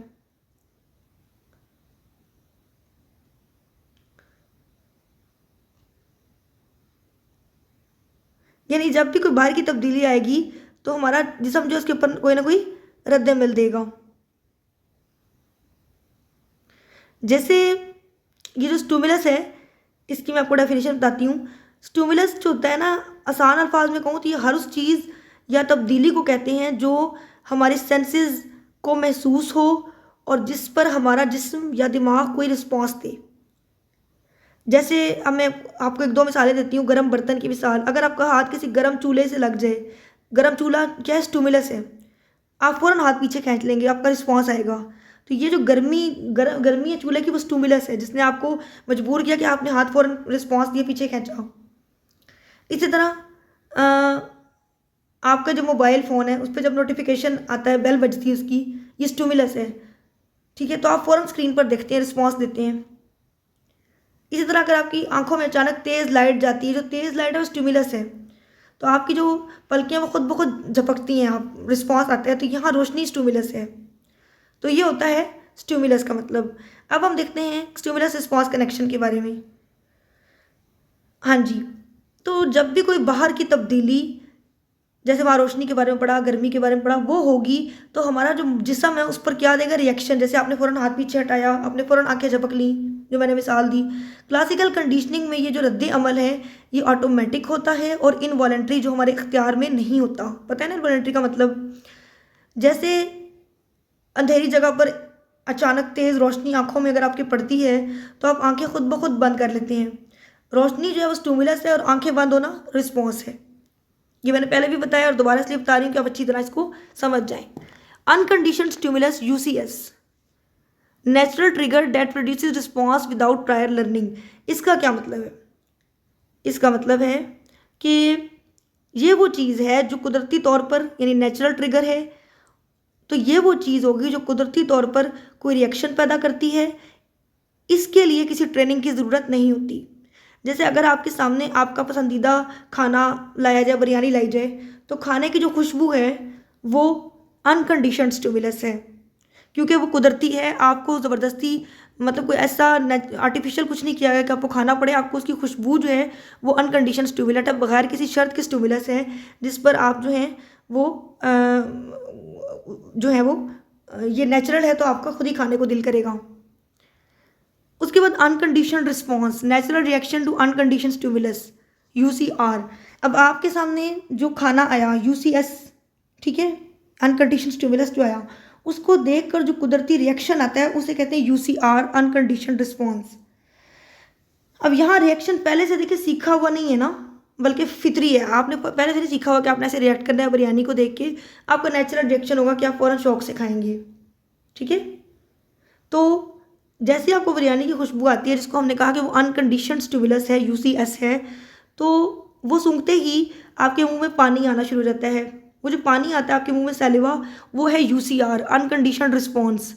यानी जब भी कोई बाहर की तब्दीली आएगी तो हमारा जिस्म जो उसके ऊपर कोई ना कोई रद्द अमल देगा। जैसे ये जो स्टिमुलस है, इसकी मैं आपको डेफिनेशन बताती हूँ। स्टिमुलस जो होता है ना, आसान अल्फाज में कहूँ तो ये हर उस चीज़ या तब्दीली को कहते हैं जो हमारे सेंसेस को महसूस हो और जिस पर हमारा जिस्म या दिमाग कोई रिस्पॉन्स दे। जैसे अब मैं आपको एक दो मिसालें देती हूँ। गर्म बर्तन की मिसाल, अगर आपका हाथ किसी गर्म चूल्हे से लग जाए, गर्म चूल्हा क्या है? स्टिमुलस है। आप फ़ौरन हाथ पीछे खींच लेंगे, आपका रिस्पॉन्स आएगा। तो ये जो गर्मी है चूल्हे की, वो स्टिमुलस है जिसने आपको मजबूर किया कि आपने हाथ फ़ौरन रिस्पॉन्स दिए, पीछे खींचा। इसी तरह आपका जो मोबाइल फ़ोन है उस पर जब नोटिफिकेशन आता है, बेल बजती है उसकी, ये स्टिमुलस है। ठीक है, तो आप फ़ौरन स्क्रीन पर देखते हैं, रिस्पॉन्स देते हैं। इसी तरह अगर आपकी आंखों में अचानक तेज़ लाइट जाती है, जो तेज़ लाइट है वो स्टिमुलस है, तो आपकी जो पलकें वो खुद ब खुद झपकती हैं, आप रिस्पॉन्स आता है, तो यहाँ रोशनी स्टिमुलस है। तो ये होता है स्टिमुलस का मतलब। अब हम देखते हैं स्टिमुलस रिस्पॉन्स कनेक्शन के बारे में। हाँ जी, तो जब भी कोई बाहर की तब्दीली, जैसे वहाँ रोशनी के बारे में पढ़ा, गर्मी के बारे में पढ़ा, वो होगी तो हमारा जो जिस्म है उस पर क्या देगा? रिएक्शन। जैसे आपने फ़ौरन हाथ पीछे हटाया, आपने फ़ौरन आंखें झपक ली, जो मैंने मिसाल दी। क्लासिकल कंडीशनिंग में ये जो रद्द अमल है ये ऑटोमेटिक होता है और इनवॉलेंट्री, जो हमारे इख्तियार में नहीं होता। पता है ना इनवॉलेंट्री का मतलब? जैसे अंधेरी जगह पर अचानक तेज़ रोशनी आंखों में अगर आपके पड़ती है तो आप आंखें खुद ब खुद बंद कर लेते हैं। रोशनी जो है वो स्टिमुलस है और आंखें बंद होना रिस्पॉन्स है। ये मैंने पहले भी बताया और दोबारा इसलिए बता रही हूँ कि आप अच्छी तरह इसको समझ जाएं। Unconditioned stimulus, UCS, natural trigger that produces response without prior learning. इसका क्या मतलब है? इसका मतलब है कि ये वो चीज़ है जो कुदरती तौर पर यानी नेचुरल ट्रिगर है। तो ये वो चीज़ होगी जो कुदरती तौर पर कोई रिएक्शन पैदा करती है। इसके लिए किसी ट्रेनिंग की ज़रूरत नहीं होती। जैसे अगर आपके सामने आपका पसंदीदा खाना लाया जाए, बिरयानी लाई जाए, तो खाने की जो खुशबू है वो अनकंडीशनड स्टिमुलस है, क्योंकि वो कुदरती है। आपको ज़बरदस्ती मतलब कोई ऐसा आर्टिफिशियल कुछ नहीं किया गया कि आपको खाना पड़े। आपको उसकी खुशबू जो है वो अनकंडीशन स्टिमुलट है, बगैर किसी शर्त के स्टिमुलस है, जिस पर आप जो हैं वो जो है वो ये नेचुरल है, तो आपका खुद ही खाने को दिल करेगा। उसके बाद unconditioned response, natural reaction to unconditioned stimulus, UCR. अब आपके सामने जो खाना आया यूसीएस, ठीक है, अनकंडीशन स्टिमुलस जो आया, उसको देखकर जो कुदरती रिएक्शन आता है उसे कहते हैं यूसीआर, अनकंडीशन रिस्पॉन्स। अब यहाँ रिएक्शन पहले से देखिए सीखा हुआ नहीं है ना, बल्कि फितरी है। आपने पहले से नहीं सीखा हुआ कि आपने ऐसे रिएक्ट करना है बिरयानी को देख के। आपका नेचुरल रिएक्शन होगा कि आप फ़ौरन शौक से खाएंगे, ठीक है। तो जैसे आपको बिरयानी की खुशबू आती है, जिसको हमने कहा कि वो अनकंडीशनड स्टिमुलस है, यूसीएस है, तो वो सूंघते ही आपके मुंह में पानी आना शुरू हो जाता है। वो जो पानी आता है आपके मुंह में सैलिवा, वो है यूसीआर, अनकंडीशनड रिस्पॉन्स।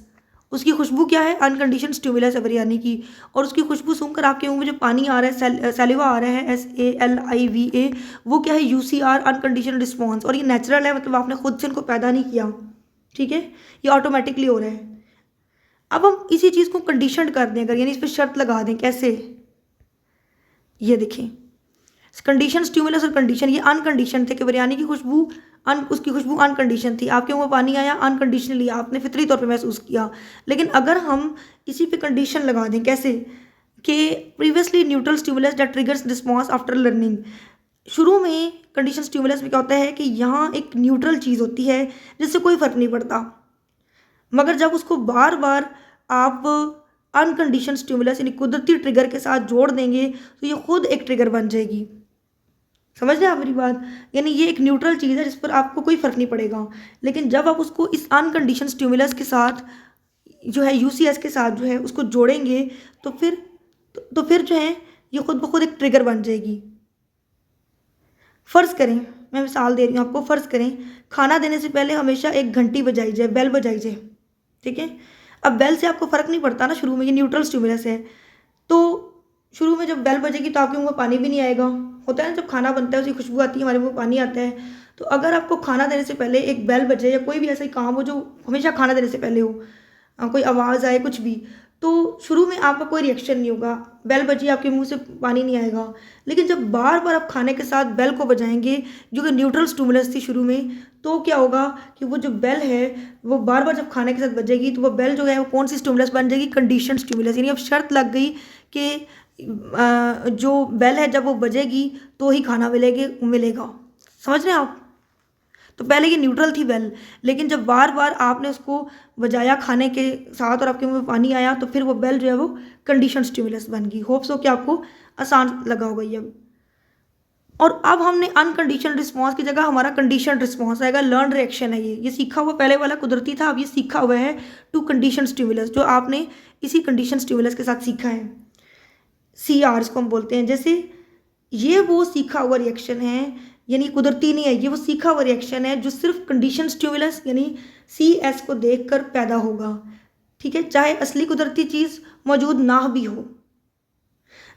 उसकी खुशबू क्या है? अनकंडीशन स्टिमुलस है बिरयानी की। और उसकी खुशबू सूंघकर आपके मुंह में जो पानी आ रहा है, सैलिवा आ रहा है, SALIVA, वो क्या है? यूसीआर, अनकंडीशन रिस्पॉन्स। और ये नेचुरल है, मतलब आपने खुद से इनको पैदा नहीं किया, ठीक है, ये ऑटोमेटिकली हो रहा है। अब हम इसी चीज़ को कंडीशन कर दें अगर, यानी इस पर शर्त लगा दें, कैसे? ये देखें, कंडीशन स्टिमुलस और कंडीशन, ये अनकंडीशन थे कि बिरयानी की खुशबू उसकी खुशबू अनकंडीशन थी, आपके मुंह में पानी आया अनकंडीशनली, आपने फितरी तौर पे महसूस किया। लेकिन अगर हम इसी पे कंडीशन लगा दें, कैसे? कि previously neutral stimulus that triggers response after learning. शुरू में कंडीशन स्टिमुलस में क्या होता है कि यहाँ एक न्यूट्रल चीज़ होती है जिससे कोई फ़र्क नहीं पड़ता, मगर जब उसको बार बार आप अनकंडीशन स्टिमुलस यानी कुदरती ट्रिगर के साथ जोड़ देंगे तो ये खुद एक ट्रिगर बन जाएगी। समझ रहे हैं आप मेरी बात? यानी ये एक न्यूट्रल चीज़ है जिस पर आपको कोई फ़र्क नहीं पड़ेगा, लेकिन जब आप उसको इस अनकंडीशन स्टिमुलस के साथ जो है यूसीएस के साथ जो है उसको जोड़ेंगे तो फिर जो है ये खुद ब खुद एक ट्रिगर बन जाएगी। फ़र्ज़ करें, मैं मिसाल दे रही हूँ आपको, फ़र्ज़ करें खाना देने से पहले हमेशा एक घंटी बजाई जाए, बेल बजाई जाए, ठीक है। अब बेल से आपको फ़र्क नहीं पड़ता ना, शुरू में ये न्यूट्रल स्टिमुलस है, तो शुरू में जब बेल बजेगी तो आपके मुंह में पानी भी नहीं आएगा। होता है ना, जब खाना बनता है उसकी खुशबू आती है, हमारे मुंह में पानी आता है। तो अगर आपको खाना देने से पहले एक बेल बजे या कोई भी ऐसा ही काम हो जो हमेशा खाना देने से पहले हो, कोई आवाज़ आए, कुछ भी, तो शुरू में आपका कोई रिएक्शन नहीं होगा, बेल बजी आपके मुंह से पानी नहीं आएगा। लेकिन जब बार बार आप खाने के साथ बेल को बजाएंगे, जो कि न्यूट्रल स्टिमुलस थी शुरू में, तो क्या होगा कि वो जो बेल है वो बार बार जब खाने के साथ बजेगी तो वो बेल जो है वो कौन सी स्टिमुलस बन जाएगी? Condition stimulus. यानी अब शर्त लग गई कि जो बेल है जब वो बजेगी तो ही खाना मिलेगा। समझ रहे हैं आप? तो पहले ये न्यूट्रल थी बेल, लेकिन जब बार बार आपने उसको बजाया खाने के साथ और आपके मुंह में पानी आया तो फिर वो बेल जो है वो कंडीशन स्टिमुलस बन गई। होप सो कि आपको आसान लगा होगा ये। और अब हमने अनकंडीशन रिस्पॉन्स की जगह हमारा कंडीशन रिस्पॉन्स आएगा। लर्न रिएक्शन है ये सीखा हुआ, पहले वाला कुदरती था, अब ये सीखा हुआ है टू कंडीशन स्टिमुलस, जो आपने इसी कंडीशन स्टिमुलस के साथ सीखा है। CR इसको हम बोलते हैं। जैसे ये वो सीखा हुआ रिएक्शन है, यानी कुदरती नहीं है, ये वो सीखा हुआ रिएक्शन है जो सिर्फ कंडीशन स्टिमुलस यानी CS को देखकर पैदा होगा, ठीक है, चाहे असली कुदरती चीज़ मौजूद ना भी हो।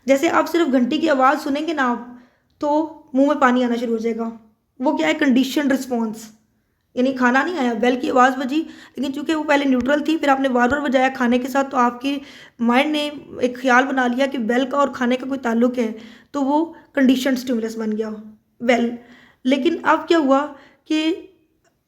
जैसे आप सिर्फ घंटी की आवाज़ सुनेंगे ना आप, तो मुंह में पानी आना शुरू हो जाएगा। वो क्या है? कंडीशन रिस्पॉन्स, यानी खाना नहीं आया, बेल की आवाज़ बजी, लेकिन चूंकि वो पहले न्यूट्रल थी, फिर आपने बार बार बजाया खाने के साथ, तो आपके माइंड ने एक ख्याल बना लिया कि बेल का और खाने का कोई ताल्लुक है, तो वो कंडीशन स्टिमुलस बन गया बेल। लेकिन अब क्या हुआ कि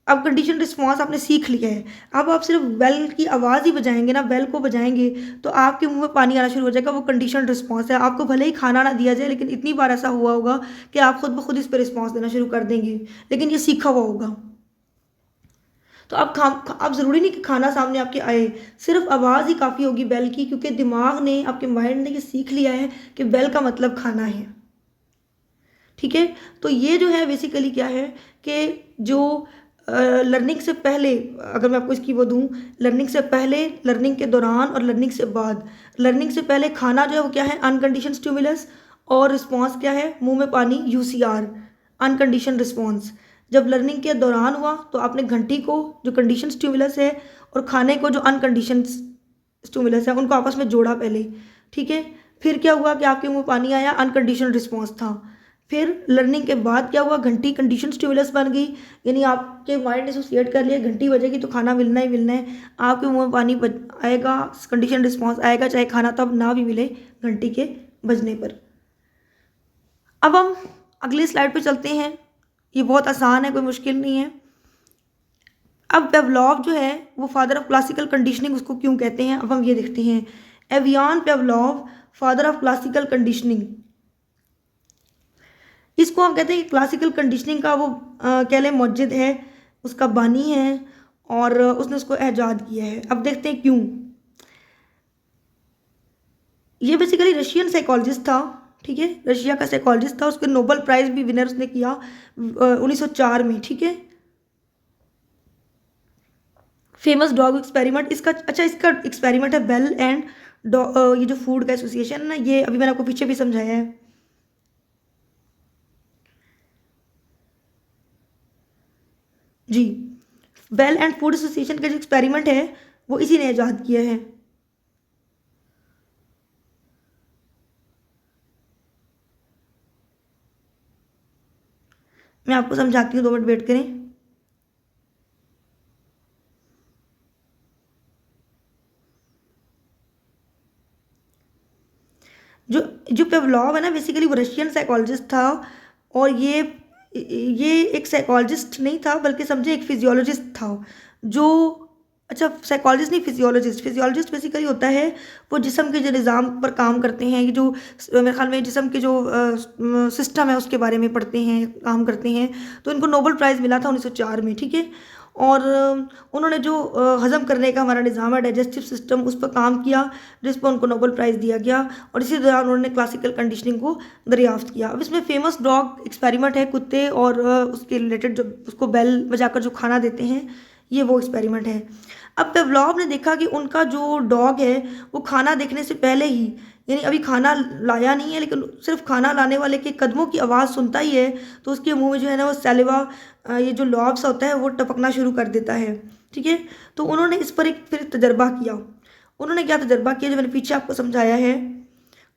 अब कंडीशन रिस्पॉन्स आपने सीख लिया है, अब आप सिर्फ बेल की आवाज़ ही बजाएंगे ना, बेल को बजाएंगे तो आपके मुंह में पानी आना शुरू हो जाएगा। वो कंडीशन रिस्पॉन्स है। आपको भले ही खाना ना दिया जाए, लेकिन इतनी बार ऐसा हुआ होगा कि आप खुद ब खुद इस पर रिस्पॉन्स देना शुरू कर देंगे, लेकिन ये सीखा हुआ होगा। तो अब ज़रूरी नहीं कि खाना सामने आपके आए, सिर्फ आवाज़ ही काफ़ी होगी बेल की, क्योंकि दिमाग ने, आपके माइंड ने ये सीख लिया है कि बेल का मतलब खाना है, ठीक है। तो ये जो है बेसिकली क्या है कि जो लर्निंग से पहले, अगर मैं आपको इसकी वो दूँ, लर्निंग से पहले, लर्निंग के दौरान और लर्निंग से बाद। लर्निंग से पहले खाना जो है वो क्या है? अनकंडीशन स्टिमुलस, और रिस्पॉन्स क्या है? मुंह में पानी, UCR, अनकंडीशन रिस्पॉन्स। जब लर्निंग के दौरान हुआ तो आपने घंटी को, जो कंडीशन स्टिमुलस है, और खाने को, जो अनकंडीशन स्टिमुलस है, उनको आपस में जोड़ा पहले। ठीक है, फिर क्या हुआ कि आपके मुंह में पानी आया, अनकंडीशन रिस्पॉन्स था। फिर लर्निंग के बाद क्या हुआ, घंटी कंडीशन स्टिमुलस बन गई, यानी आपके माइंड ने एसोसिएट कर लिया घंटी बजेगी तो खाना मिलना ही मिलना है, आपके मुंह में पानी आएगा, कंडीशन रिस्पॉन्स आएगा, चाहे खाना तब ना भी मिले घंटी के बजने पर। अब हम अगली स्लाइड पे चलते हैं। ये बहुत आसान है, कोई मुश्किल नहीं है। अब पेवलॉव जो है वो फादर ऑफ क्लासिकल कंडीशनिंग उसको क्यों कहते हैं, अब हम ये देखते हैं। Evion पेवलॉव, father of classical conditioning, इसको हम कहते हैं कि क्लासिकल कंडीशनिंग का वो कह लें मौजद है, उसका बानी है, और उसने उसको ईजाद किया है। अब देखते हैं क्यों। ये बेसिकली रशियन साइकोलॉजिस्ट था। ठीक है, रशिया का साइकोलॉजिस्ट था, उसके नोबेल प्राइज भी विनर उसने किया 1904 में। ठीक है, फेमस डॉग एक्सपेरिमेंट इसका, अच्छा इसका एक्सपेरिमेंट है बेल एंड ये जो फूड का एसोसिएशन है ना, ये अभी मैंने आपको पीछे भी समझाया है। जी, बेल एंड फूड एसोसिएशन का जो एक्सपेरिमेंट है वो इसी ने ईजाद किया है। मैं आपको समझाती हूँ, 2 मिनट वेट करें। जो जो पेवलॉव है ना, बेसिकली वो रशियन साइकोलॉजिस्ट था, और ये एक साइकोलॉजिस्ट नहीं था, बल्कि समझे एक फिजियोलॉजिस्ट था। जो, अच्छा साइकोलॉजिस्ट नहीं, फिजियोलॉजिस्ट। फिजियोलॉजिस्ट बेसिकली होता है वो जिस्म के जो निज़ाम पर काम करते हैं, ये जो मेरे ख्याल में जिस्म के जो सिस्टम है उसके बारे में पढ़ते हैं, काम करते हैं। तो इनको नोबेल प्राइज़ मिला था 1904 में। ठीक है, और उन्होंने जो हज़म करने का हमारा निज़ाम है, डाइजेस्टिव सिस्टम, उस पर काम किया, जिस पर उनको नोबेल प्राइज़ दिया गया, और इसी दौरान उन्होंने क्लासिकल कंडीशनिंग को दरियाफ्त किया। अब इसमें फेमस डॉग एक्सपेरिमेंट है, कुत्ते और उसके रिलेटेड जो उसको बेल बजाकर जो खाना देते हैं, ये वो एक्सपेरिमेंट है। अब पेवलॉव ने देखा कि उनका जो डॉग है वो खाना देखने से पहले ही, यानी अभी खाना लाया नहीं है, लेकिन सिर्फ खाना लाने वाले के कदमों की आवाज़ सुनता ही है, तो उसके मुंह में जो है ना वो सैलिवा, ये जो लॉब्स होता है वो टपकना शुरू कर देता है। ठीक है, तो उन्होंने इस पर एक फिर तजर्बा किया। उन्होंने क्या तजर्बा किया, जो मैंने पीछे आपको समझाया है।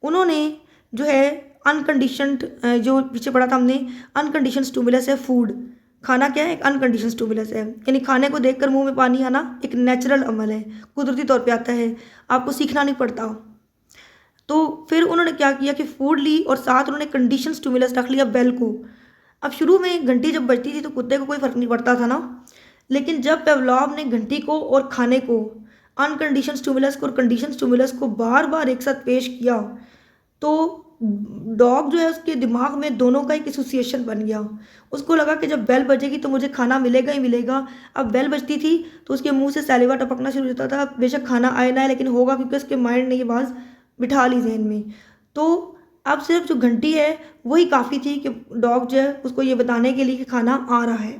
उन्होंने जो है अनकंडीशनड, जो पीछे पढ़ा था हमने, अनकंडीशन स्टिमुलस है फूड। खाना क्या है, एक अनकंडीशन स्टिमुलस है, यानी खाने को देखकर मुंह में पानी आना एक नेचुरल अमल है, कुदरती तौर पे आता है, आपको सीखना नहीं पड़ता। तो फिर उन्होंने क्या किया कि फूड ली, और साथ उन्होंने कंडीशन स्टिमुलस रख लिया बेल को। अब शुरू में घंटी जब बजती थी तो कुत्ते को कोई फ़र्क नहीं पड़ता था ना, लेकिन जब पेवलॉव ने घंटी को और खाने को, अनकंडीशन स्टिमुलस को और कंडीशन स्टिमुलस को बार बार एक साथ पेश किया, तो डॉग जो है उसके दिमाग में दोनों का एक एसोसिएशन बन गया। उसको लगा कि जब बेल बजेगी तो मुझे खाना मिलेगा ही मिलेगा। अब बेल बजती थी तो उसके मुंह से सैलिवा टपकना शुरू हो जाता था, बेशक खाना आए ना आए, लेकिन होगा, क्योंकि उसके माइंड ने ये बात बिठा ली जहन में। तो अब सिर्फ जो घंटी है वही काफ़ी थी कि डॉग जो है उसको ये बताने के लिए कि खाना आ रहा है।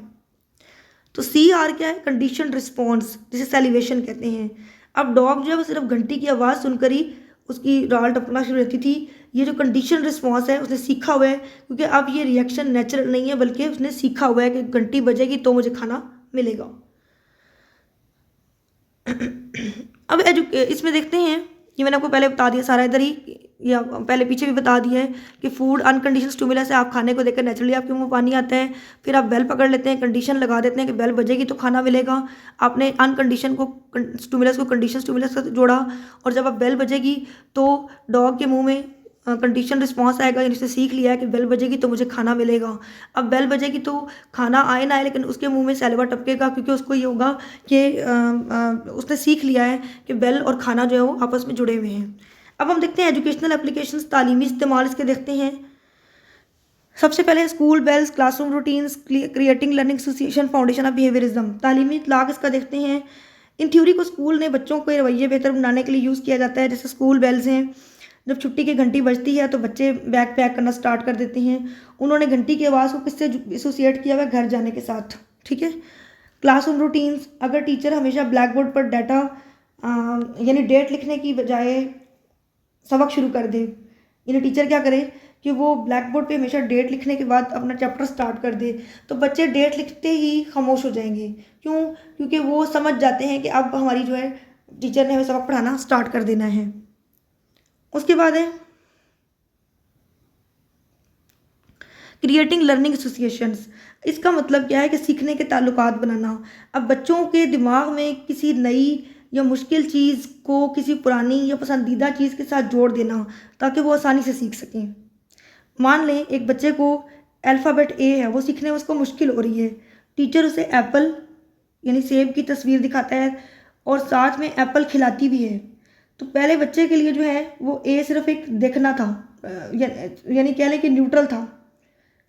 तो CR क्या है, कंडीशन रिस्पॉन्स, जिसे सैलिवेशन कहते हैं। अब डॉग जो है वो सिर्फ घंटी की आवाज़ सुनकर ही उसकी राल टपकना शुरू रहती थी। ये जो कंडीशन रिस्पॉन्स है उसने सीखा हुआ है, क्योंकि अब ये रिएक्शन नेचुरल नहीं है, बल्कि उसने सीखा हुआ है कि घंटी बजेगी तो मुझे खाना मिलेगा। अब इसमें देखते हैं, ये मैंने आपको पहले बता दिया सारा इधर ही, या पहले पीछे भी बता दिया है कि फूड अनकंडीशन स्टिमुलस है, आप खाने को देखकर नेचुरली आपके मुंह में पानी आता है। फिर आप बेल पकड़ लेते हैं, कंडीशन लगा देते हैं कि बेल बजेगी तो खाना मिलेगा। आपने अनकंडीशन को स्टिमुलस को कंडीशन स्टिमुलस से जोड़ा, और जब अब बेल बजेगी तो डॉग के मुंह में कंडीशन रिस्पॉन्स आएगा, यानी उसने सीख लिया है कि बेल बजेगी तो मुझे खाना मिलेगा। अब बेल बजेगी तो खाना आए ना आए, लेकिन उसके मुंह में सैलिवा टपकेगा, क्योंकि उसको ये होगा कि उसने सीख लिया है कि बेल और खाना जो है वो आपस में जुड़े हुए हैं। अब हम देखते हैं एजुकेशनल एप्लीकेशंस, तालीमी इस्तेमाल इसके देखते हैं। सबसे पहले school bells, classroom routines, creating learning association, foundation of behaviourism. तालीमी इतलाक इसका देखते हैं। इन थ्योरी को स्कूल ने बच्चों के रवैये बेहतर बनाने के लिए यूज़ किया जाता है। जैसे स्कूल बेल्स हैं, जब छुट्टी की घंटी बजती है तो बच्चे बैग पैक करना स्टार्ट कर देते हैं। उन्होंने घंटी की आवाज़ को किससे एसोसिएट किया हुआ है, घर जाने के साथ। ठीक है, क्लासरूम रूटीन्स, अगर टीचर हमेशा ब्लैक बोर्ड पर डाटा यानी डेट लिखने की बजाय सबक शुरू कर दे, यानी टीचर क्या करे कि वो ब्लैक बोर्ड पे हमेशा डेट लिखने के बाद अपना चैप्टर स्टार्ट कर दे, तो बच्चे डेट लिखते ही खामोश हो जाएंगे। क्यों? क्योंकि वो समझ जाते हैं कि अब हमारी जो है टीचर ने हमें सबक पढ़ाना स्टार्ट कर देना है। उसके बाद है क्रिएटिंग लर्निंग एसोसिएशंस। इसका मतलब क्या है कि सीखने के ताल्लुकात बनाना। अब बच्चों के दिमाग में किसी नई या मुश्किल चीज़ को किसी पुरानी या पसंदीदा चीज़ के साथ जोड़ देना ताकि वो आसानी से सीख सकें। मान लें एक बच्चे को अल्फ़ाबेट ए है, वो सीखने में उसको मुश्किल हो रही है। टीचर उसे एप्पल यानी सेब की तस्वीर दिखाता है और साथ में एप्पल खिलाती भी है। तो पहले बच्चे के लिए जो है वो ए सिर्फ एक देखना था, यानी कह लें कि न्यूट्रल था।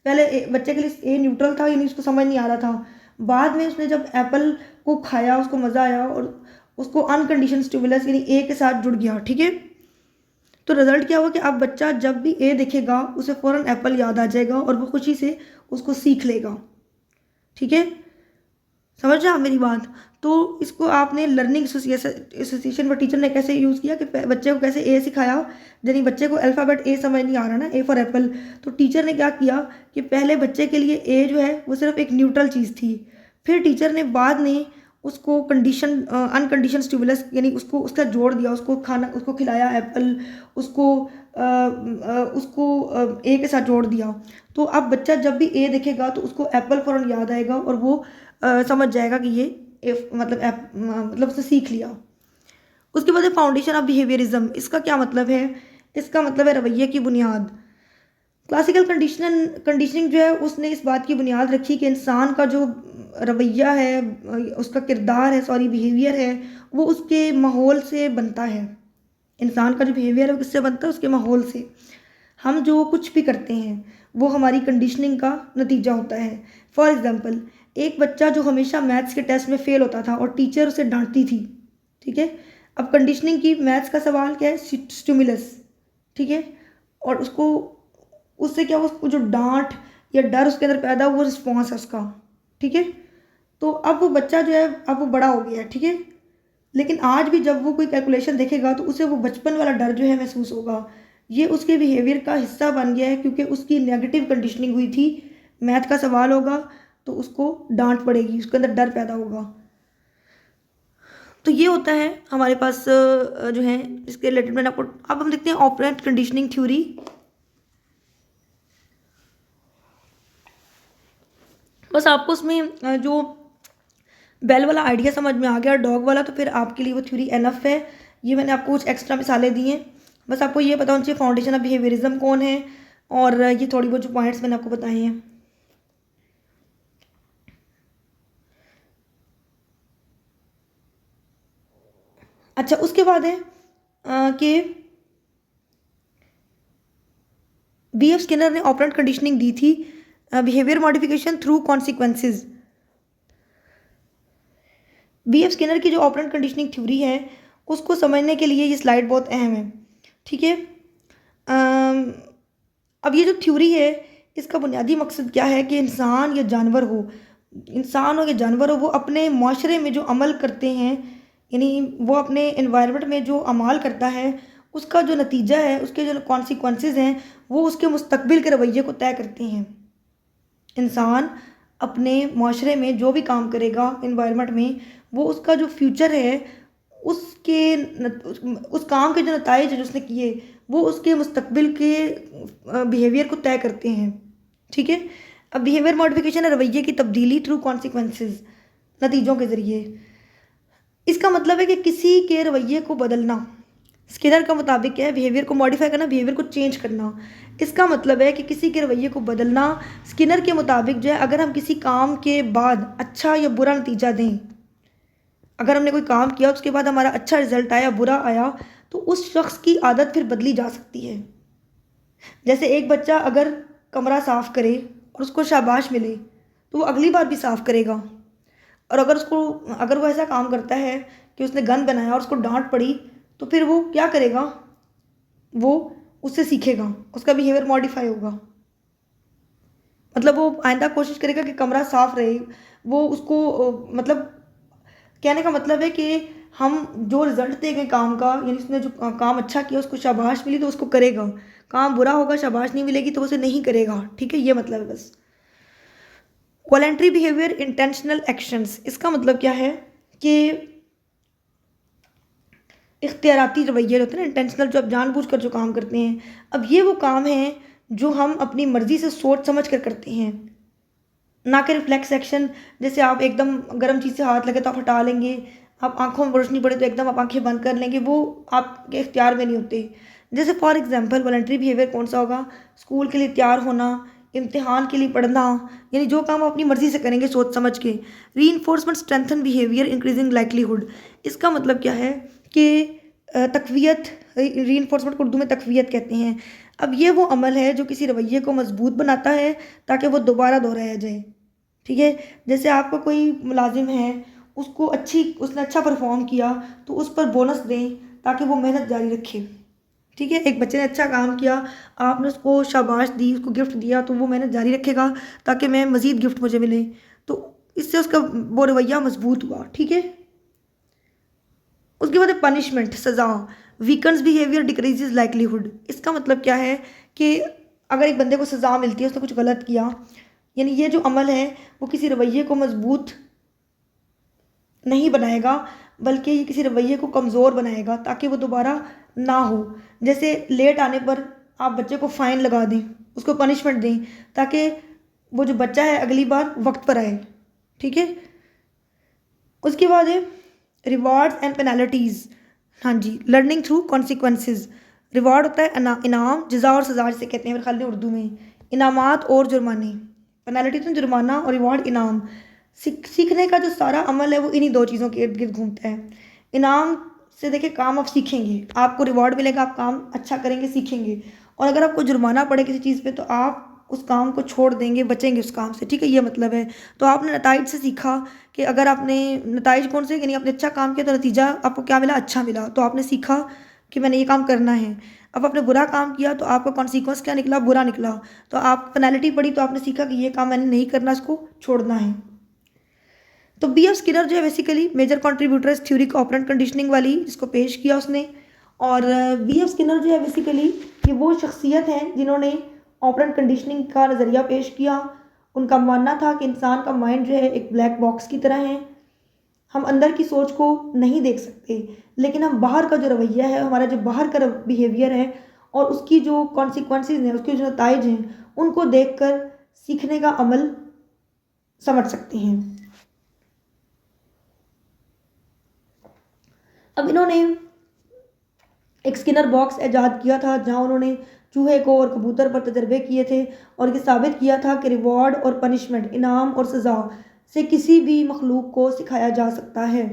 पहले बच्चे के लिए ए न्यूट्रल था, यानी उसको समझ नहीं आ रहा था। बाद में उसने जब एप्पल को खाया, उसको मज़ा आया और उसको अनकंडीशन स्टिमुलस यानी ए के साथ जुड़ गया। ठीक है, तो रिजल्ट क्या हुआ कि अब बच्चा जब भी ए देखेगा उसे फ़ौरन एप्पल याद आ जाएगा और वो खुशी से उसको सीख लेगा। ठीक है, समझ रहे आप मेरी बात? तो इसको आपने लर्निंग एसोसिएशन पर टीचर ने कैसे यूज़ किया कि बच्चे को कैसे ए सिखाया। यानी बच्चे को अल्फ़ाबेट ए समझ नहीं आ रहा ना, ए फॉर एप्पल, तो टीचर ने क्या किया कि पहले बच्चे के लिए ए जो है वो सिर्फ एक न्यूट्रल चीज़ थी। फिर टीचर ने बाद में उसको कंडीशन अनकंडीशन स्टिमुलस यानी उसको उसका जोड़ दिया, उसको खाना उसको खिलाया एप्पल, उसको ए के साथ जोड़ दिया। तो अब बच्चा जब भी ए देखेगा तो उसको एप्पल फ़ौरन याद आएगा और वो समझ जाएगा कि ये मतलब उसने सीख लिया। उसके बाद है फाउंडेशन ऑफ बिहेवियरिज्म। इसका क्या मतलब है? इसका मतलब है रवैये की बुनियाद। क्लासिकल कंडीशनिंग जो है उसने इस बात की बुनियाद रखी कि इंसान का जो रवैया है, उसका किरदार है, सॉरी बिहेवियर है, वो उसके माहौल से बनता है। इंसान का जो बिहेवियर है वो किससे बनता है? उसके माहौल से। हम जो कुछ भी करते हैं वो हमारी कंडीशनिंग का नतीजा होता है। फॉर एग्ज़ाम्पल, एक बच्चा जो हमेशा मैथ्स के टेस्ट में फ़ेल होता था और टीचर उसे डांटती थी। ठीक है, अब कंडीशनिंग की मैथ्स का सवाल क्या है? स्टिमुलस। ठीक है, और उसको उससे क्या हुआ, उसको जो डांट या डर उसके अंदर पैदा हुआ, वो रिस्पॉन्स है उसका। ठीक है, तो अब वो बच्चा जो है अब वो बड़ा हो गया है। ठीक है, लेकिन आज भी जब वो कोई कैलकुलेशन देखेगा तो उसे वो बचपन वाला डर जो है महसूस होगा। ये उसके बिहेवियर का हिस्सा बन गया है क्योंकि उसकी नेगेटिव कंडीशनिंग हुई थी। मैथ का सवाल होगा तो उसको डांट पड़ेगी, उसके अंदर डर पैदा होगा। तो ये होता है हमारे पास जो है इसके रिलेटेड मैंने आपको। अब हम देखते हैं ऑपरेंट कंडीशनिंग थ्योरी। बस आपको उसमें जो बेल वाला आइडिया समझ में आ गया, डॉग वाला, तो फिर आपके लिए वो थ्योरी एनफ है। ये मैंने आपको कुछ एक्स्ट्रा मिसालें दी हैं। बस आपको ये पता होना चाहिए फाउंडेशन ऑफ बिहेवियरिज्म कौन है, और ये थोड़ी बहुत जो पॉइंट्स मैंने आपको बताए हैं। अच्छा, उसके बाद है कि B.F. स्किनर ने ऑपरेंट कंडीशनिंग दी थी, behaviour modification through consequences. B.F. Skinner की जो ऑपरेंट कंडीशनिंग थ्योरी है उसको समझने के लिए ये स्लाइड बहुत अहम है। ठीक है, अब ये जो थ्योरी है इसका बुनियादी मकसद क्या है कि इंसान या जानवर हो, वो अपने माशरे में जो अमल करते हैं, यानी वो अपने इन्वायरमेंट में जो अमाल करता है उसका जो नतीजा है, उसके जो कॉन्सिक्वेंसेज हैं, वो उसके मुस्तकबिल के रवैये को तय करते हैं। इंसान अपने माशरे में जो भी काम करेगा इन्वायरमेंट में, वो उसका जो फ्यूचर है उस काम के जो नताइज जो उसने किए वो उसके मुस्तकबिल के बिहेवियर को तय करते हैं। ठीक है, अब बिहेवियर मॉडिफिकेशन है रवैये की तब्दीली थ्रू कॉन्सिक्वेंसेज, नतीजों के ज़रिए। इसका मतलब है कि किसी के रवैये को बदलना। स्किनर का मुताबिक क्या है? बिहेवियर को मॉडिफाई करना, बिहेवियर को चेंज करना। इसका मतलब है कि किसी के रवैये को बदलना। स्किनर के मुताबिक जो है, अगर हम किसी काम के बाद अच्छा या बुरा नतीजा दें, अगर हमने कोई काम किया उसके बाद हमारा अच्छा रिजल्ट आया, बुरा आया, तो उस शख्स की आदत फिर बदली जा सकती है। जैसे एक बच्चा अगर कमरा साफ़ करे और उसको शाबाश मिले तो वो अगली बार भी साफ़ करेगा। और अगर वो ऐसा काम करता है कि उसने गन बनाया और उसको डांट पड़ी, तो फिर वो क्या करेगा? वो उससे सीखेगा, उसका बिहेवियर मॉडिफाई होगा। मतलब वो आइंदा कोशिश करेगा कि कमरा साफ़ रहे। वो उसको मतलब कहने का मतलब है कि हम जो रिजल्ट देंगे काम का, यानी उसने जो काम अच्छा किया उसको शाबाश मिली तो उसको करेगा, काम बुरा होगा शाबाश नहीं मिलेगी तो उसे नहीं करेगा। ठीक है, ये मतलब है बस। वॉलेंट्री बिहेवियर, इंटेंशनल एक्शंस, इसका मतलब क्या है कि इख्तियाराती रवैये होते हैं ना, इंटेंशनल, जो आप जानबूझकर जो काम करते हैं। अब ये वो काम है जो हम अपनी मर्जी से सोच समझ कर करते हैं, ना कि रिफ्लेक्स एक्शन। जैसे आप एकदम गर्म चीज़ से हाथ लगे तो आप हटा लेंगे, आप आंखों में रोशनी पड़े तो एकदम आप आंखें बंद कर लेंगे, वो आपके इख्तियार में नहीं होते। जैसे फॉर एग्जांपल वॉलंटरी बिहेवियर कौन सा होगा? स्कूल के लिए तैयार होना, इम्तिहान के लिए पढ़ना, यानी जो काम आप अपनी मर्जी से करेंगे सोच समझ के। री स्ट्रेंथन बिहेवियर इंक्रीजिंग लाइकलीहुड, इसका मतलब क्या है कि तकवीयत, री को उर्दू में तकवीयत कहते हैं। अब ये वो अमल है जो किसी रवैये को मजबूत बनाता है ताकि वो दोबारा दोहराया जाए। ठीक है, जैसे आपका कोई मुलाजिम है, उसने अच्छा परफॉर्म किया तो उस पर बोनस दें ताकि वो मेहनत जारी रखे। ठीक है, एक बच्चे ने अच्छा काम किया, आपने उसको शाबाश दी, उसको गिफ्ट दिया तो वो मेहनत जारी रखेगा ताकि मैं मज़ीद गिफ्ट मुझे मिले, तो इससे उसका वो रवैया मजबूत हुआ। ठीक है, उसके बाद पनिशमेंट, सज़ा, वीकन्स बिहेवियर डिक्रीजेज लाइकलीहुड, इसका मतलब क्या है कि अगर एक बंदे को सज़ा मिलती है, उसने कुछ गलत किया, यानी ये जो अमल है वो किसी रवैये को मजबूत नहीं बनाएगा बल्कि ये किसी रवैये को कमज़ोर बनाएगा ताकि वो दोबारा ना हो। जैसे लेट आने पर आप बच्चे को फ़ाइन लगा दें, उसको पनिशमेंट दें ताकि वो जो बच्चा है अगली बार वक्त पर आए। ठीक है, उसके बाद है रिवार्ड्स एंड पेनल्टीज़। हाँ जी, लर्निंग थ्रू कॉन्सिक्वेंसेज। रिवार्ड होता है इनाम, जज़ा और सज़ा जिसे कहते हैं मेरे ख्याल में उर्दू में, इनामात और जुर्माने। पेनल्टी तो जुर्माना और रिवार्ड इनाम। सीखने का जो सारा अमल है वो इन्हीं दो चीज़ों के इर्द गिर्द घूमता है। इनाम से देखिए काम आप सीखेंगे, आपको रिवॉर्ड मिलेगा, आप काम अच्छा करेंगे सीखेंगे, और अगर आपको जुर्माना पड़े किसी चीज़ पे तो आप उस काम को छोड़ देंगे, बचेंगे उस काम से। ठीक है, ये मतलब है। तो आपने नताइज से सीखा कि अगर आपने नताइज कौन से, यानी आपने अच्छा काम किया तो नतीजा आपको क्या मिला? अच्छा मिला, तो आपने सीखा कि मैंने ये काम करना है। अब आपने बुरा काम किया तो आपका कॉन्सिक्वेंस क्या निकला? बुरा निकला, तो आप पेनल्टी पड़ी तो आपने सीखा कि ये काम मैंने नहीं करना, इसको छोड़ना है। तो बी एफ स्किनर जो है बेसिकली मेजर कॉन्ट्रीब्यूटर इस थ्योरी को ऑपरेंट कंडीशनिंग वाली जिसको पेश किया उसने। और बी एफ स्किनर जो है बेसिकली ये वो शख्सियत हैं जिन्होंने ऑपरेंट कंडीशनिंग का नज़रिया पेश किया। उनका मानना था कि इंसान का माइंड जो है एक ब्लैक बॉक्स की तरह है, हम अंदर की सोच को नहीं देख सकते, लेकिन हम बाहर का जो रवैया है, हमारा जो बाहर का बिहेवियर है और उसकी जो कॉन्सिक्वेंसेज हैं, उसके जो नताइज हैं, उनको देखकर सीखने का अमल समझ सकते हैं। अब इन्होंने एक स्किनर बॉक्स ईजाद किया था जहां उन्होंने चूहे को और कबूतर पर तजर्बे किए थे और ये साबित किया था कि रिवॉर्ड और पनिशमेंट, इनाम और सज़ा से किसी भी मखलूक को सिखाया जा सकता है।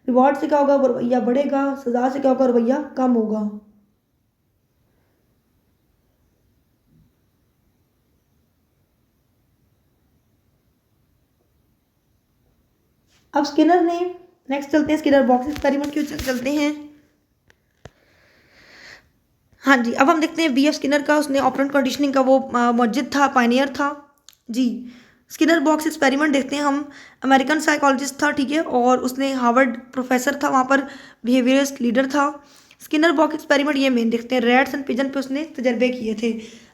रिवॉर्ड से क्या होगा? वो रवैया बढ़ेगा, सज़ा से क्या होगा? रवैया कम होगा। अब स्किनर ने नेक्स्ट चलते हैं, स्किनर बॉक्स एक्सपेरिमेंट की चलते हैं। हाँ जी, अब हम देखते हैं बी एफ स्किनर का, उसने ऑपरेंट कंडीशनिंग का वो मुज्जिद था, पायनियर था जी। स्किनर बॉक्स एक्सपेरिमेंट देखते हैं हम। अमेरिकन साइकोलॉजिस्ट था, ठीक है, और उसने हार्वर्ड प्रोफेसर था, वहाँ पर बिहेवियरिस्ट लीडर था। स्किनर बॉक्स एक्सपेरिमेंट ये मेन देखते हैं, रैट्स एंड पिजन पे उसने तजर्बे किए थे।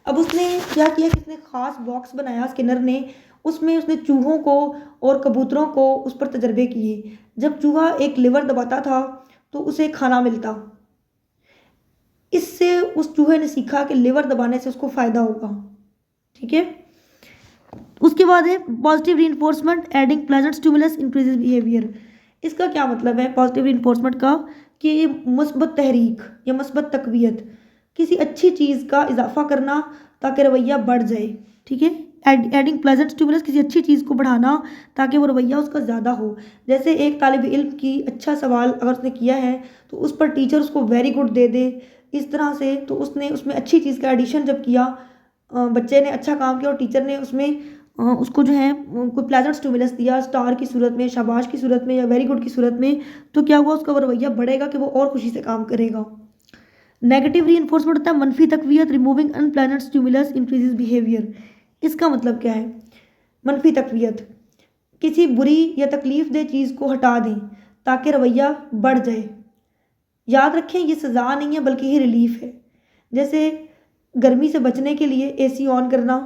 अब उसने क्या किया कि उसने ख़ास बॉक्स बनाया स्किनर ने, उसमें उसने चूहों को और कबूतरों को उस पर तजर्बे किए। जब चूहा एक लिवर दबाता था तो उसे खाना मिलता, इससे उस चूहे ने सीखा कि लिवर दबाने से उसको फ़ायदा होगा। ठीक है, उसके बाद है positive reinforcement adding pleasant stimulus increases behaviour. इसका क्या मतलब है पॉजिटिव रीइंफोर्समेंट का? कि ये मुस्बत तहरीक या मुस्बत तकवीयत, किसी अच्छी चीज़ का इजाफा करना ताकि रवैया बढ़ जाए। ठीक है, एडिंग प्लेजेंट स्टिमुलस, किसी अच्छी चीज़ को बढ़ाना ताकि वो रवैया उसका ज़्यादा हो। जैसे एक तालिब इल्म की अच्छा सवाल अगर उसने किया है तो उस पर टीचर उसको वेरी गुड दे दे, इस तरह से, तो उसने उसमें अच्छी चीज़ का एडिशन जब किया, बच्चे ने अच्छा काम किया और टीचर ने उसमें उसको जो है कोई प्लेजेंट स्टिमुलस दिया, स्टार की सूरत में, शाबाश की सूरत में या वेरी गुड की सूरत में, तो क्या हुआ? उसका वो रवैया बढ़ेगा कि वो और खुशी से काम करेगा। नेगेटिव रीइंफोर्समेंट होता है मनफी तकवीयत, removing unpleasant stimulus increases behaviour. इसका मतलब क्या है? मनफी तकवीयत, किसी बुरी या तकलीफ दह चीज़ को हटा दें ताकि रवैया बढ़ जाए। याद रखें ये सज़ा नहीं है बल्कि ये रिलीफ है। जैसे गर्मी से बचने के लिए एसी ऑन करना,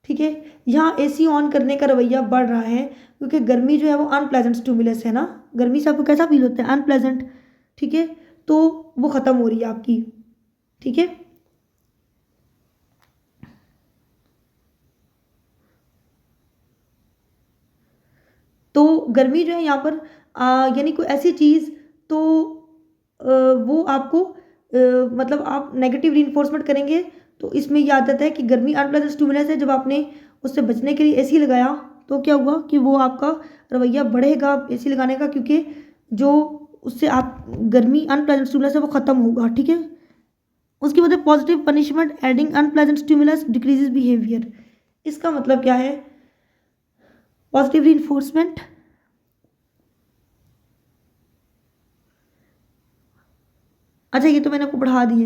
ठीक है, यहाँ एसी ऑन करने का रवैया बढ़ रहा है क्योंकि गर्मी जो है वो अनप्लेजेंट स्टिमुलस है ना, गर्मी से आपको कैसा फील होता है, अनप्लेजेंट, ठीक है, तो वो ख़त्म हो रही है आपकी, ठीक है। तो गर्मी जो है यहाँ पर यानी कोई ऐसी चीज़, तो वो आपको मतलब आप नेगेटिव रीइंफोर्समेंट करेंगे तो इसमें ये आदत है कि गर्मी अनप्लेजेंट स्टिमुलस है। जब आपने उससे बचने के लिए एसी लगाया तो क्या हुआ कि वो आपका रवैया बढ़ेगा एसी लगाने का, क्योंकि जो उससे आप गर्मी अनप्लेजेंट स्टिमुलस है वो ख़त्म होगा, ठीक है। उसके बाद positive punishment adding unpleasant stimulus decreases behaviour. इसका मतलब क्या है, पॉजिटिव रीइंफोर्समेंट, अच्छा ये तो मैंने आपको पढ़ा दिए।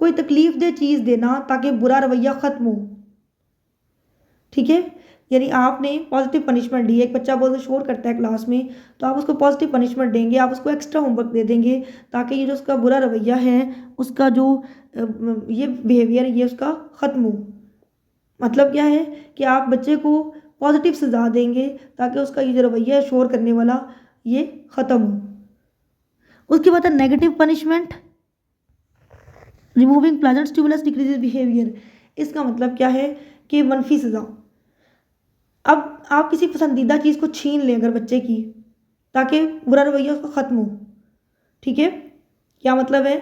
कोई तकलीफ दे चीज़ देना ताकि बुरा रवैया ख़त्म हो, ठीक है। यानी आपने पॉजिटिव पनिशमेंट दी, एक बच्चा बहुत शोर करता है क्लास में तो आप उसको पॉजिटिव पनिशमेंट देंगे, आप उसको एक्स्ट्रा होमवर्क दे देंगे ताकि ये जो उसका बुरा रवैया है, उसका जो ये बिहेवियर ये उसका ख़त्म हो। मतलब क्या है कि आप बच्चे को पॉजिटिव सजा देंगे ताकि उसका ये जो रवैया है शोर करने वाला ये ख़त्म हो। उसके बाद negative punishment removing pleasant stimulus decreases behaviour. इसका मतलब क्या है कि मनफी सज़ा। अब आप किसी पसंदीदा चीज़ को छीन लें अगर बच्चे की, ताकि बुरा रवैया उसका ख़त्म हो, ठीक है। क्या मतलब है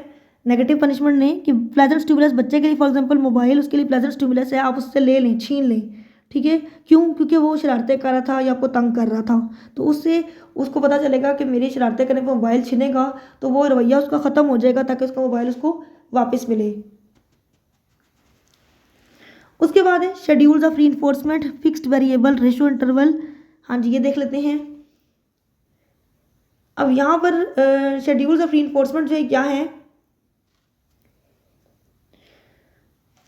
नेगेटिव पनिशमेंट ने कि प्लेजेंट स्टिमुलस बच्चे के लिए, फॉर एग्जांपल मोबाइल उसके लिए प्लेजेंट स्टिमुलस है, आप उससे ले लें, छीन लें, ठीक है। क्यों, क्योंकि वो शरारतें कर रहा था या आपको तंग कर रहा था, तो उससे उसको पता चलेगा कि मेरी शरारतें करने पर मोबाइल छीनेगा तो वो रवैया उसका ख़त्म हो जाएगा ताकि उसका मोबाइल उसको वापस मिले। उसके बाद है schedules of reinforcement, fixed variable, ratio interval. हाँ जी ये देख लेते हैं। अब यहाँ पर शेड्यूल्स ऑफ रीइंफोर्समेंट जो है क्या है,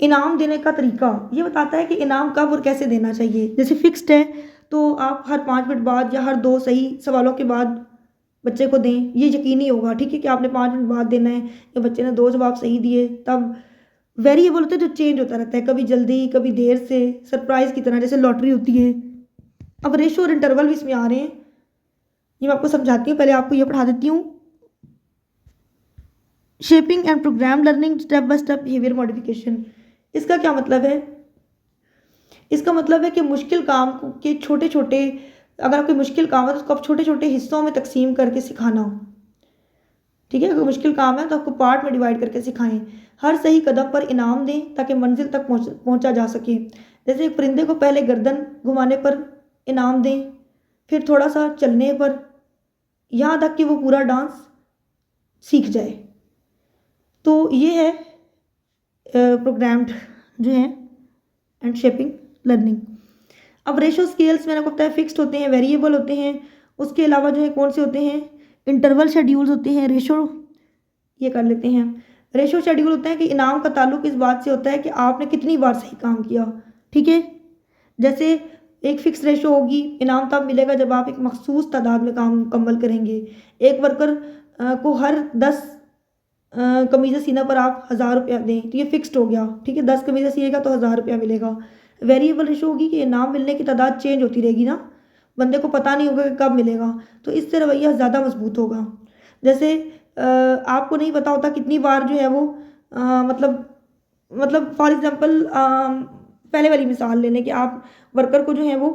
इनाम देने का तरीका ये बताता है कि इनाम कब और कैसे देना चाहिए। जैसे फिक्स्ड है तो आप हर 5 मिनट बाद या हर 2 सही सवालों के बाद बच्चे को दें, ये यकीनी होगा, ठीक है, कि आपने 5 मिनट बाद देना है या बच्चे ने 2 जवाब सही दिए। तब वेरिएबल होता है जो चेंज होता रहता है, कभी जल्दी कभी देर से, सरप्राइज की तरह, जैसे लॉटरी होती है। अब रेशो और इंटरवल भी इसमें आ रहे हैं, ये मैं आपको समझाती हूँ, पहले आपको ये पढ़ा देती हूँ। Shaping and programme learning, step by step behaviour modification. इसका क्या मतलब है, इसका मतलब है कि मुश्किल काम के छोटे छोटे, अगर कोई मुश्किल काम है तो उसको आप छोटे छोटे हिस्सों में तकसीम करके सिखाना, ठीक है। अगर मुश्किल काम है तो आपको पार्ट में डिवाइड करके सिखाएं। हर सही कदम पर इनाम दें ताकि मंजिल तक पहुंचा जा सके। जैसे एक परिंदे को पहले गर्दन घुमाने पर इनाम दें, फिर थोड़ा सा चलने पर, यहाँ तक कि वो पूरा डांस सीख जाए। तो ये है प्रोग्राम्ड जो है एंड शेपिंग लर्निंग। अब रेशो स्केल्स मैंने आपको बताया फिक्स्ड होते हैं, वेरिएबल होते हैं, उसके अलावा जो है कौन से होते हैं, इंटरवल शेड्यूल्स होते हैं। रेशो ये कर लेते हैं। रेशो शेड्यूल होता है कि इनाम का ताल्लुक इस बात से होता है कि आपने कितनी बार सही काम किया, ठीक है। जैसे एक फिक्स रेशो होगी, इनाम तब मिलेगा जब आप एक मखसूस तादाद में काम मुकम्मल करेंगे। एक वर्कर को हर 10 कमीज़ें सीना पर आप 1000 रुपया दें तो ये फिक्स्ड हो गया, ठीक है। 10 कमीज़ें सिएगा तो 1000 रुपया मिलेगा। वेरिएबल रेशो होगी कि इनाम मिलने की तादाद चेंज होती रहेगी ना, बंदे को पता नहीं होगा कि कब मिलेगा, तो इससे रवैया ज़्यादा मजबूत होगा। जैसे आपको नहीं पता होता कितनी बार जो है वो मतलब फॉर एग्ज़ाम्पल पहले वाली मिसाल लेने कि आप वर्कर को जो है वो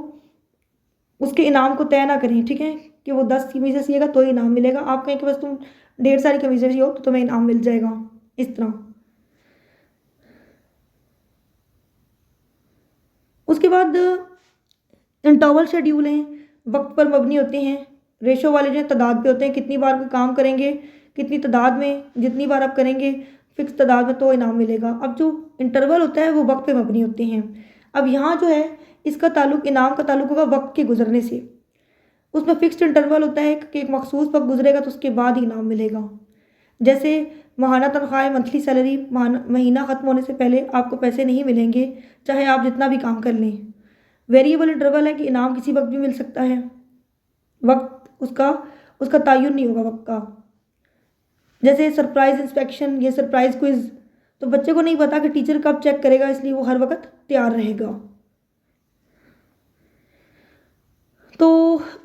उसके इनाम को तय ना करें, ठीक है, कि वो 10 कमीज़ें सिएगा तो ही इनाम मिलेगा। आप कहें कि बस तुम 1.5 सारी कमीज़ें सियो तो तुम्हें इनाम मिल जाएगा, इस तरह। उसके बाद इंटरवल शेड्यूल हैं, वक्त पर मबनी होते हैं। रेशो वाले जो है तादाद पे होते हैं, कितनी बार कोई काम करेंगे, कितनी तादाद में, जितनी बार आप करेंगे फिक्स तादाद में तो इनाम मिलेगा। अब जो इंटरवल होता है वो वक्त पे मबनी होते हैं। अब यहाँ जो है इसका ताल्लुक, इनाम का ताल्लुक होगा वक्त के गुजरने से। उसमें फिक्स्ड इंटरवल होता है कि एक मखसूस वक्त गुजरेगा तो उसके बाद ही इनाम मिलेगा। जैसे माहाना तनख्वाह, मंथली सैलरी, महीना ख़त्म होने से पहले आपको पैसे नहीं मिलेंगे चाहे आप जितना भी काम कर लें। वेरिएबल इंटरवल है कि इनाम किसी वक्त भी मिल सकता है, वक्त उसका उसका तयन नहीं होगा वक्त का। जैसे सरप्राइज इंस्पेक्शन, ये सरप्राइज क्विज, तो बच्चे को नहीं पता कि टीचर कब चेक करेगा, इसलिए वो हर वक्त तैयार रहेगा। तो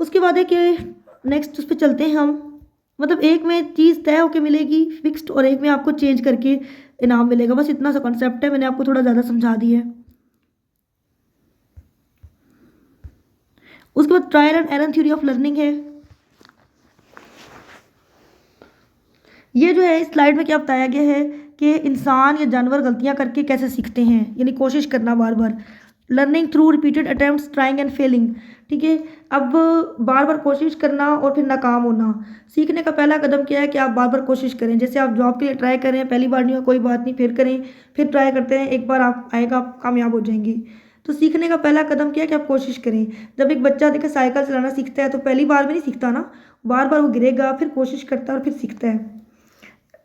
उसके बाद है कि नेक्स्ट उस पर चलते हैं हम, मतलब एक में चीज़ तय होकर मिलेगी फिक्स्ड, और एक में आपको चेंज करके इनाम मिलेगा। बस इतना सा कॉन्सेप्ट है, मैंने आपको थोड़ा ज़्यादा समझा दिया है। उसके बाद trial and error theory of learning है। ये जो है इस स्लाइड में क्या बताया गया है कि इंसान या जानवर गलतियां करके कैसे सीखते हैं, यानी कोशिश करना बार बार। Learning through repeated attempts trying and failing, ठीक है। अब बार बार कोशिश करना और फिर नाकाम होना। सीखने का पहला कदम क्या है कि आप बार बार कोशिश करें। जैसे आप जॉब के लिए ट्राई करें, पहली बार नहीं हो कोई बात नहीं, फिर करें, फिर ट्राई करते हैं, एक बार आप आएगा, आप कामयाब हो जाएंगे। तो सीखने का पहला कदम क्या है कि आप कोशिश करें। जब एक बच्चा देखिए साइकिल चलाना सीखता है तो पहली बार में नहीं सीखता ना, बार बार वो गिरेगा, फिर कोशिश करता है और फिर सीखता है।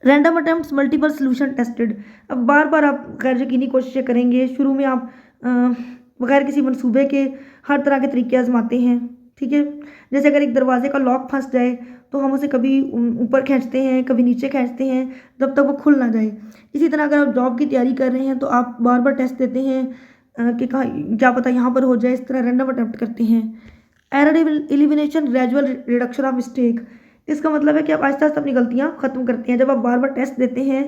Random attempts multiple solution tested, अब बार बार आप गैर यकीनी कोशिशें करेंगे। शुरू में आप बगैर किसी मंसूबे के हर तरह के तरीके आजमाते हैं, ठीक है। जैसे अगर एक दरवाजे का लॉक फंस जाए तो हम उसे कभी ऊपर खींचते हैं, कभी नीचे खींचते हैं, जब तक वो खुल ना जाए। इसी तरह अगर आप जॉब की तैयारी कर रहे हैं तो आप बार बार टेस्ट देते हैं कि कहाँ क्या पता यहाँ पर हो जाए, इस तरह रैंडम अटेम्प्ट करते हैं। Error elimination gradual reduction of mistake, इसका मतलब है कि आप आहिस्ता आहिस्ता अपनी गलतियाँ ख़त्म करते हैं। जब आप बार बार टेस्ट देते हैं,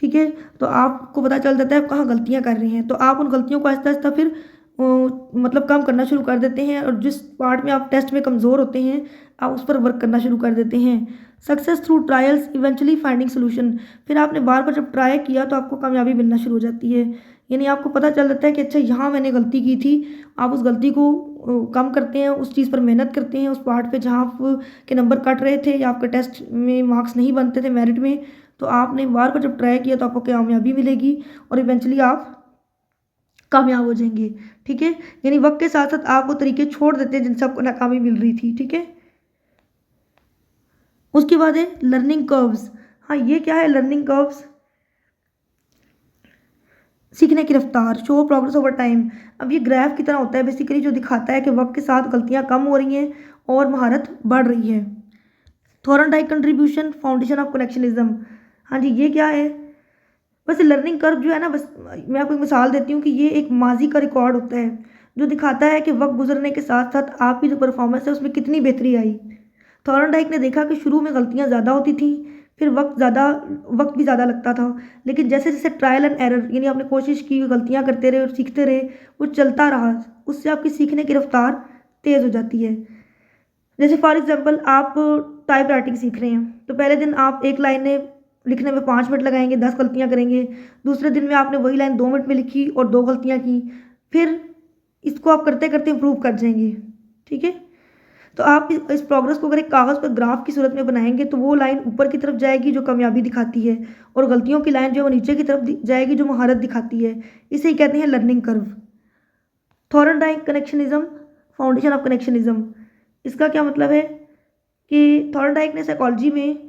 ठीक है, तो आपको पता चल जाता है आप कहाँ गलतियाँ कर रहे हैं, तो आप उन गलतियों को आहिस्ता आहिस्ता फिर मतलब कम करना शुरू कर देते हैं, और जिस पार्ट में आप टेस्ट में कमज़ोर होते हैं आप उस पर वर्क करना शुरू कर देते हैं। Success through trials eventually finding solution, फिर आपने बार बार जब ट्राई किया तो आपको कामयाबी मिलना शुरू हो जाती है। यानी आपको पता चल जाता है कि अच्छा यहाँ मैंने गलती की थी, आप उस गलती को कम करते हैं, उस चीज़ पर मेहनत करते हैं, उस पार्ट पे जहाँ आप के नंबर कट रहे थे या आपके टेस्ट में मार्क्स नहीं बनते थे मेरिट में, तो आपने बार बार जब ट्राई किया तो आपको कामयाबी मिलेगी और इवेंचुअली आप कामयाब हो जाएंगे, ठीक है। यानी वक्त के साथ साथ आप वो तरीके छोड़ देते हैं जिनसे आपको नाकामी मिल रही थी, ठीक है। उसके बाद है लर्निंग कर्व्स। हाँ, ये क्या है लर्निंग कर्व्स? सीखने की रफ्तार, शो प्रोग्रेस ओवर टाइम। अब ये ग्राफ की तरह होता है बेसिकली, जो दिखाता है कि वक्त के साथ गलतियाँ कम हो रही हैं और महारत बढ़ रही है। Thorndike contribution foundation of connectionism, हाँ जी, ये क्या है? वैसे लर्निंग कर्व जो है ना, बस मैं आपको एक मिसाल देती हूँ कि ये एक माजी का रिकॉर्ड होता है जो दिखाता है कि वक्त गुजरने के साथ साथ आपकी जो परफॉर्मेंस है उसमें कितनी बेहतरी आई। थॉर्नडाइक ने देखा कि शुरू में गलतियाँ ज़्यादा होती थी, फिर वक्त भी ज़्यादा लगता था, लेकिन जैसे जैसे ट्रायल एंड एरर, यानी आपने कोशिश की, गलतियाँ करते रहे और सीखते रहे, वो चलता रहा, उससे आपकी सीखने की रफ्तार तेज़ हो जाती है। जैसे फॉर एग्जांपल आप टाइप राइटिंग सीख रहे हैं, तो पहले दिन आप एक लाइन लिखने में 5 मिनट लगाएंगे, 10 गलतियाँ करेंगे। दूसरे दिन में आपने वही लाइन 2 मिनट में लिखी और 2 गलतियाँ की, फिर इसको आप करते करते इम्प्रूव कर जाएंगे, ठीक है। तो आप इस प्रोग्रेस को अगर एक कागज़ पर ग्राफ की सूरत में बनाएंगे तो वो लाइन ऊपर की तरफ जाएगी जो कामयाबी दिखाती है, और गलतियों की लाइन जो है वो नीचे की तरफ जाएगी जो महारत दिखाती है। इसे ही कहते हैं learning curve. Thorndike connectionism foundation of connectionism, इसका क्या मतलब है कि थॉर्नडाइक ने साइकोलॉजी में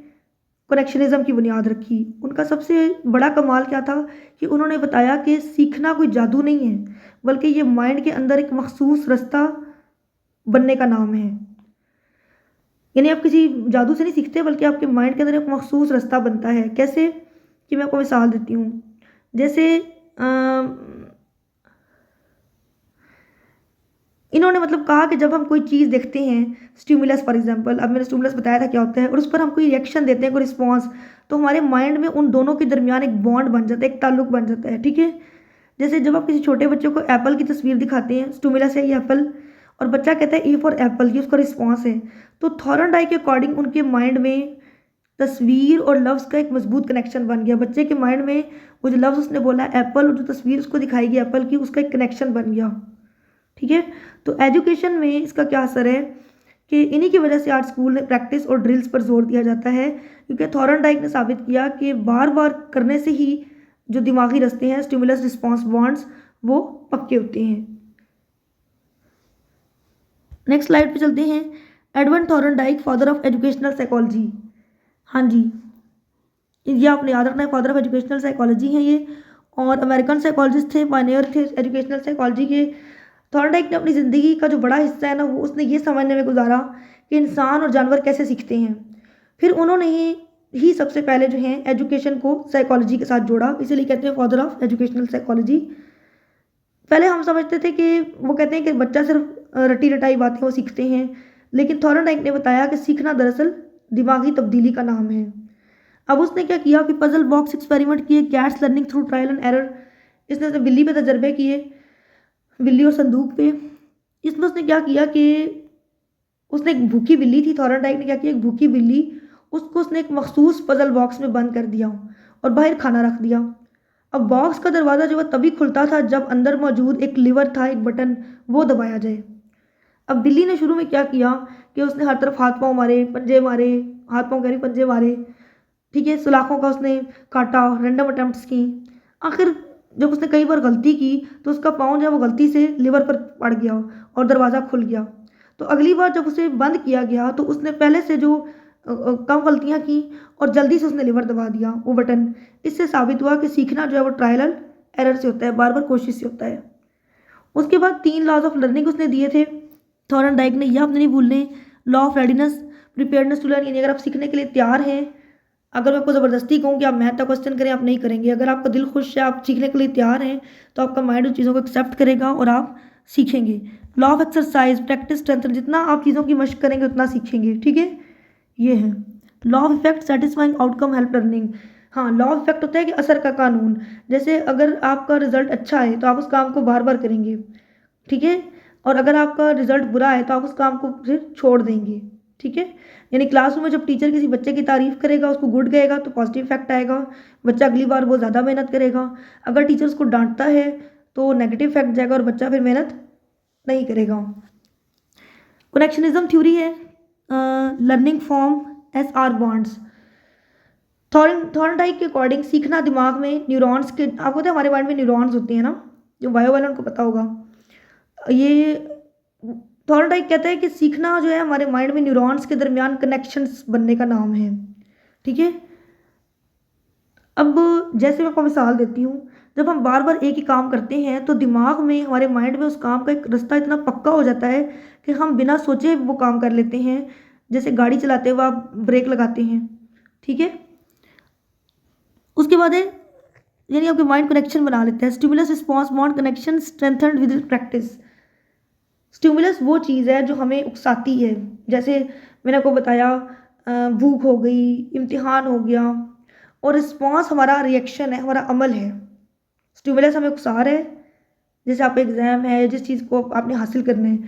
कनेक्शनिज्म की बुनियाद रखी। उनका सबसे बड़ा कमाल क्या था कि उन्होंने बताया कि सीखना कोई जादू नहीं है, बल्कि ये माइंड के अंदर एक मखसूस रास्ता बनने का नाम है। यानी आप किसी जादू से नहीं सीखते, बल्कि आपके माइंड के अंदर एक मखसूस रास्ता बनता है। कैसे? कि मैं आपको मिसाल देती हूँ। जैसे इन्होंने मतलब कहा कि जब हम कोई चीज़ देखते हैं, स्टिमुलस फॉर एग्जांपल, अब मैंने स्टिमुलस बताया था क्या होता है, और उस पर हम कोई रिएक्शन देते हैं, कोई रिस्पॉन्स, तो हमारे माइंड में उन दोनों के दरमियान एक बॉन्ड बन जाता है, एक ताल्लुक बन जाता है, ठीक है। जैसे जब आप किसी छोटे बच्चे को एप्पल की तस्वीर दिखाते हैं, स्टिमुलस है ये एप्पल, और बच्चा कहता है ए फॉर एप्पल, ये उसका रिस्पॉन्स है, तो थॉर्नडाइक के अकॉर्डिंग उनके माइंड में तस्वीर और लफ्ज़ का एक मजबूत कनेक्शन बन गया। बच्चे के माइंड में वो जो लफ्ज़ उसने बोला एप्पल और जो तस्वीर उसको दिखाई गई एप्पल की, उसका एक कनेक्शन बन गया, ठीक है। तो एजुकेशन में इसका क्या असर है कि इन्हीं की वजह से आज स्कूल में प्रैक्टिस और ड्रिल्स पर जोर दिया जाता है, क्योंकि थॉर्नडाइक ने साबित किया कि बार बार करने से ही जो दिमागी रास्ते हैं, स्टिमुलस रिस्पॉन्स बॉन्ड्स, वो पक्के होते हैं। नेक्स्ट स्लाइड पे चलते हैं। Edward Thorndike, father of educational psychology, हाँ जी, ये आपने याद रखना है, फादर ऑफ एजुकेशनल साइकोलॉजी हैं ये, और अमेरिकन साइकोलॉजिस्ट थे, पायनियर थे एजुकेशनल साइकोलॉजी के। थॉर्नडाइक ने अपनी ज़िंदगी का जो बड़ा हिस्सा है ना वो उसने ये समझने में गुजारा कि इंसान और जानवर कैसे सीखते हैं। फिर उन्होंने ही सबसे पहले जो है एजुकेशन को साइकोलॉजी के साथ जोड़ा, इसीलिए कहते हैं फादर ऑफ एजुकेशनल साइकोलॉजी। पहले हम समझते थे कि वो कहते हैं कि बच्चा सिर्फ रटी रटाई बातें वो सीखते हैं, लेकिन थॉर्नडाइक ने बताया कि सीखना दरअसल दिमागी तब्दीली का नाम है। अब उसने क्या किया कि पजल बॉक्स एक्सपेरिमेंट किए, cats learning through trial and error. इसने उसने बिल्ली पे तजर्बे किए, बिल्ली और संदूक पे। इसमें उसने क्या किया कि उसने एक भूखी बिल्ली थी, थॉर्नडाइक ने क्या किया, एक भूखी बिल्ली उसको उसने एक मखसूस पजल बॉक्स में बंद कर दिया और बाहर खाना रख दिया। अब बॉक्स का दरवाज़ा जो है तभी खुलता था जब अंदर मौजूद एक लीवर था, एक बटन, वो दबाया जाए। अब बिल्ली ने शुरू में क्या किया कि उसने हर तरफ हाथ पाँव मारे, पंजे मारे, हाथ पाँव कह रही पंजे मारे, ठीक है, सलाखों का उसने काटा, रैंडम अटेम्प्ट्स की। आखिर जब उसने कई बार गलती की तो उसका पाँव जो है वो गलती से लिवर पर पड़ गया और दरवाज़ा खुल गया। तो अगली बार जब उसे बंद किया गया तो उसने पहले से जो कम गलतियाँ की और जल्दी से उसने लिवर दबा दिया, वो बटन। इससे साबित हुआ कि सीखना जो है वो ट्रायल एंड एरर से होता है, बार बार कोशिश से होता है। उसके बाद 3 लॉज ऑफ लर्निंग उसने दिए थे थॉर्नडाइक ने, यह आपने नहीं भूलने। Law of readiness, preparedness to learn, यानी अगर आप सीखने के लिए तैयार हैं, अगर मैं आपको ज़बरदस्ती कहूँ कि आप मैथ का क्वेश्चन करें, आप नहीं करेंगे। अगर आपका दिल खुश है, आप सीखने के लिए तैयार हैं, तो आपका माइंड उन चीज़ों को एक्सेप्ट करेगा और आप सीखेंगे। Law of exercise, practice strengthen, जितना आप चीज़ों की मशक करेंगे उतना सीखेंगे, ठीक है, ये है। Law of effect, satisfying outcome help learning. हाँ, लॉ ऑफ इफेक्ट होता है कि असर का कानून। जैसे अगर आपका रिजल्ट अच्छा है तो आप उस काम को बार बार करेंगे, ठीक है, और अगर आपका रिजल्ट बुरा है तो आप उस काम को फिर छोड़ देंगे, ठीक है। यानी क्लासरूम में जब टीचर किसी बच्चे की तारीफ करेगा, उसको गुड कहेगा, तो पॉजिटिव इफेक्ट आएगा, बच्चा अगली बार वो ज़्यादा मेहनत करेगा। अगर टीचर उसको डांटता है तो नेगेटिव इफेक्ट जाएगा और बच्चा फिर मेहनत नहीं करेगा। कनेक्शनिज्म थ्योरी है, learning form S R bonds. Thorndike के अकॉर्डिंग सीखना दिमाग में न्यूरॉन्स के, आपको पता है हमारे माइंड में न्यूरॉन्स होती हैं ना, जो बायो वाले उनको पता होगा। ये थॉर्नडाइक कहता है कि सीखना जो है हमारे माइंड में न्यूरॉन्स के दरमियान कनेक्शंस बनने का नाम है, ठीक है। अब जैसे मैं आपको मिसाल देती हूँ, जब हम बार बार एक ही काम करते हैं तो दिमाग में, हमारे माइंड में उस काम का एक रास्ता इतना पक्का हो जाता है कि हम बिना सोचे वो काम कर लेते हैं। जैसे गाड़ी चलाते हुए आप ब्रेक लगाते हैं, ठीक है, उसके बाद है यानी आपके माइंड कनेक्शन बना लेते हैं। Stimulus response bond connection strengthened with practice. Stimulus वो चीज़ है जो हमें उकसाती है, जैसे मैंने आपको बताया, भूख हो गई, इम्तिहान हो गया, और रिस्पॉन्स हमारा रिएक्शन है, हमारा अमल है। स्टिमुलस हमें उकसा रहा है, जैसे आप एग्ज़ाम है, जिस चीज़ को आपने हासिल करना है,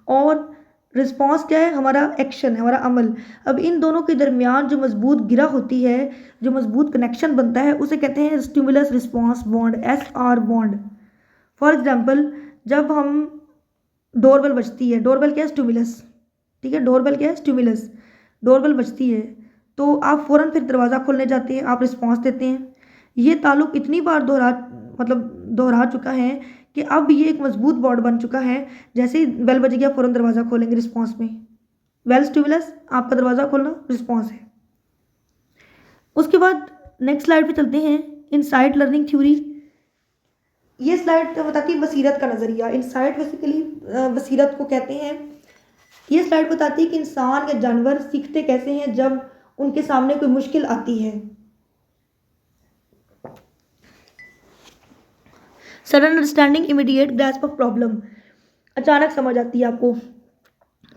और रिस्पॉन्स क्या है, हमारा एक्शन है, हमारा अमल। अब इन दोनों के दरमियान जो मजबूत गिरा होती है, जो मजबूत कनेक्शन बनता है, उसे कहते हैं stimulus response bond, S R bond. For example, जब हम डोरबेल बजती है, डोरबेल क्या है, स्टिमुलस, ठीक है, डोरबेल क्या है, स्टिमुलस। डोरबेल बजती है तो आप फ़ौरन फिर दरवाज़ा खोलने जाते हैं, आप रिस्पॉन्स देते हैं। ये ताल्लुक इतनी बार दोहरा चुका है कि अब ये एक मजबूत बॉन्ड बन चुका है। जैसे ही बेल बज गया फ़ौरन दरवाज़ा खोलेंगे रिस्पॉन्स में। वेल स्टिमुलस, आपका दरवाज़ा खोलना रिस्पॉन्स है। उसके बाद नेक्स्ट स्लाइड पे चलते हैं, इनसाइट लर्निंग थ्योरी। ये स्लाइड बताती है बसीरत का नज़रिया। इनसाइट बेसिकली बसीरत को कहते हैं। ये स्लाइड बताती है कि इंसान या जानवर सीखते कैसे हैं जब उनके सामने कोई मुश्किल आती है। Sudden understanding, immediate grasp of problem, अचानक समझ आती है आपको,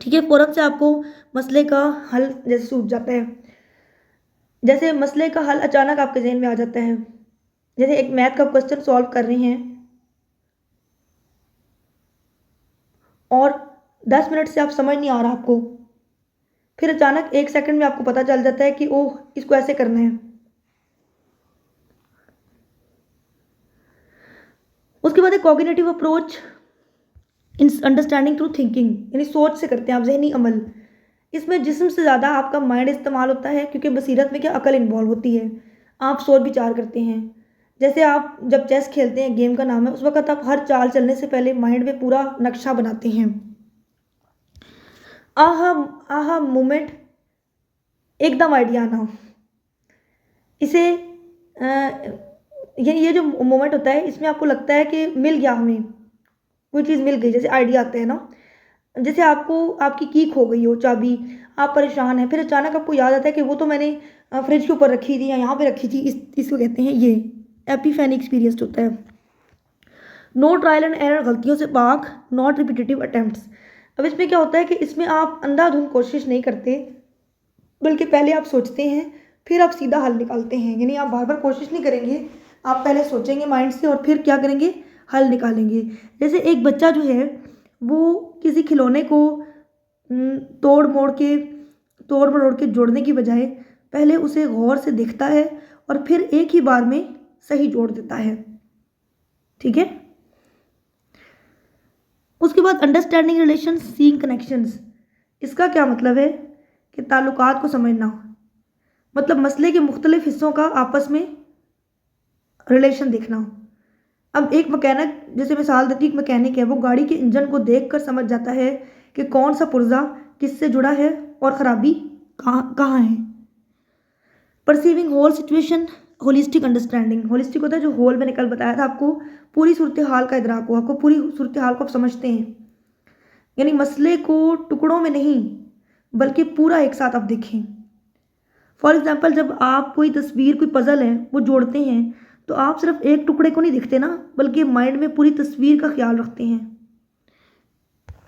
ठीक है, फ़ौरन से आपको मसले का हल जैसे सूझ जाता है। जैसे मसले का हल अचानक आपके जहन में आ जाता है। जैसे एक मैथ का क्वेश्चन सॉल्व कर रहे हैं और 10 मिनट से आप समझ नहीं आ रहा आपको, फिर अचानक 1 सेकंड में आपको पता चल जाता है कि ओह, इसको ऐसे करना है। उसके बाद एक cognitive approach, in understanding through thinking, यानी सोच से करते हैं आप, जहनी अमल। इसमें जिस्म से ज़्यादा आपका माइंड इस्तेमाल होता है, क्योंकि बसीरत में क्या अकल इन्वॉल्व होती है। आप सोच विचार करते हैं। जैसे आप जब चेस खेलते हैं, गेम का नाम है, उस वक्त आप हर चाल चलने से पहले माइंड में पूरा नक्शा बनाते हैं। आहा आहा मोमेंट, एकदम आइडिया आना, इसे ये जो मोमेंट होता है, इसमें आपको लगता है कि मिल गया हमें, कोई चीज़ मिल गई, जैसे आइडिया आता है ना, जैसे आपको आपकी की खो गई हो चाबी, आप परेशान हैं, फिर अचानक आपको याद आता है कि वो तो मैंने फ्रिज के ऊपर रखी थी या यहाँ पे रखी थी, इस इसको कहते हैं ये एपिफैनी एक्सपीरियंस होता है। नो ट्रायल एंड एरर, गलतियों से पाक, नॉट रिपीटेटिव अटेम्प्ट्स। अब इसमें क्या होता है कि इसमें आप अंधाधुंध कोशिश नहीं करते, बल्कि पहले आप सोचते हैं, फिर आप सीधा हल निकालते हैं। यानी आप बार बार कोशिश नहीं करेंगे, आप पहले सोचेंगे माइंड से और फिर क्या करेंगे, हल निकालेंगे। जैसे एक बच्चा जो है वो किसी खिलौने को तोड़ मोड़ के तोड़ मरोड़ के जोड़ने की बजाय पहले उसे गौर से देखता है और फिर एक ही बार में सही जोड़ देता है। ठीक है। उसके बाद अंडरस्टैंडिंग रिलेशन, सीइंग कनेक्शंस। इसका क्या मतलब है कि ताल्लुकात को समझना, मतलब मसले के मुख्तलिफ हिस्सों का आपस में रिलेशन देखना। अब एक मैकेनिक, जैसे मिसाल देती हूँ, एक मैकेनिक है, वो गाड़ी के इंजन को देखकर समझ जाता है कि कौन सा पुर्जा किससे जुड़ा है और ख़राबी कहाँ कहाँ है। Perceiving whole situation, holistic understanding. Holistic होता है जो होल मैंने कल बताया था आपको, पूरी सूरत हाल का इदराक हो, आपको पूरी सूरत हाल को आप समझते हैं, यानी मसले को टुकड़ों में नहीं बल्कि पूरा एक साथ आप देखें। फॉर एग्जाम्पल, जब आप कोई तस्वीर, कोई पज़ल है वो जोड़ते हैं तो आप सिर्फ एक टुकड़े को नहीं देखते ना, बल्कि माइंड में पूरी तस्वीर का ख्याल रखते हैं।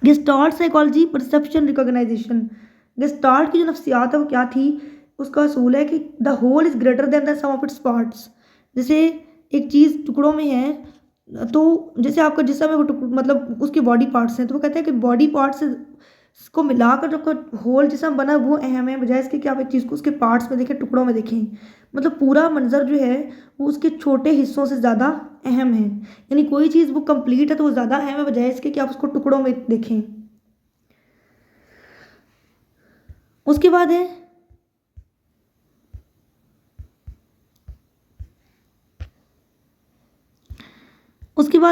Gestalt psychology, perception, recognization. Gestalt की जो नफ्सियात है वो क्या थी, उसका असूल है कि the whole is greater than the sum of its parts. जैसे एक चीज़ टुकड़ों में है, तो जैसे आपका जिस्म है वो मतलब उसके बॉडी पार्ट्स हैं, तो वो कहते हैं कि बॉडी पार्ट्स को मिलाकर जो होल जिस्म बना वो अहम है, बजाय इसके कि आप एक चीज़ को उसके पार्ट्स में देखें, टुकड़ों में देखें। मतलब पूरा मंजर जो है वो उसके छोटे हिस्सों से ज़्यादा अहम है। यानी कोई चीज़ वो कंप्लीट है तो वो ज़्यादा अहम है, बजाय इसके कि आप उसको टुकड़ों में देखें। उसके बाद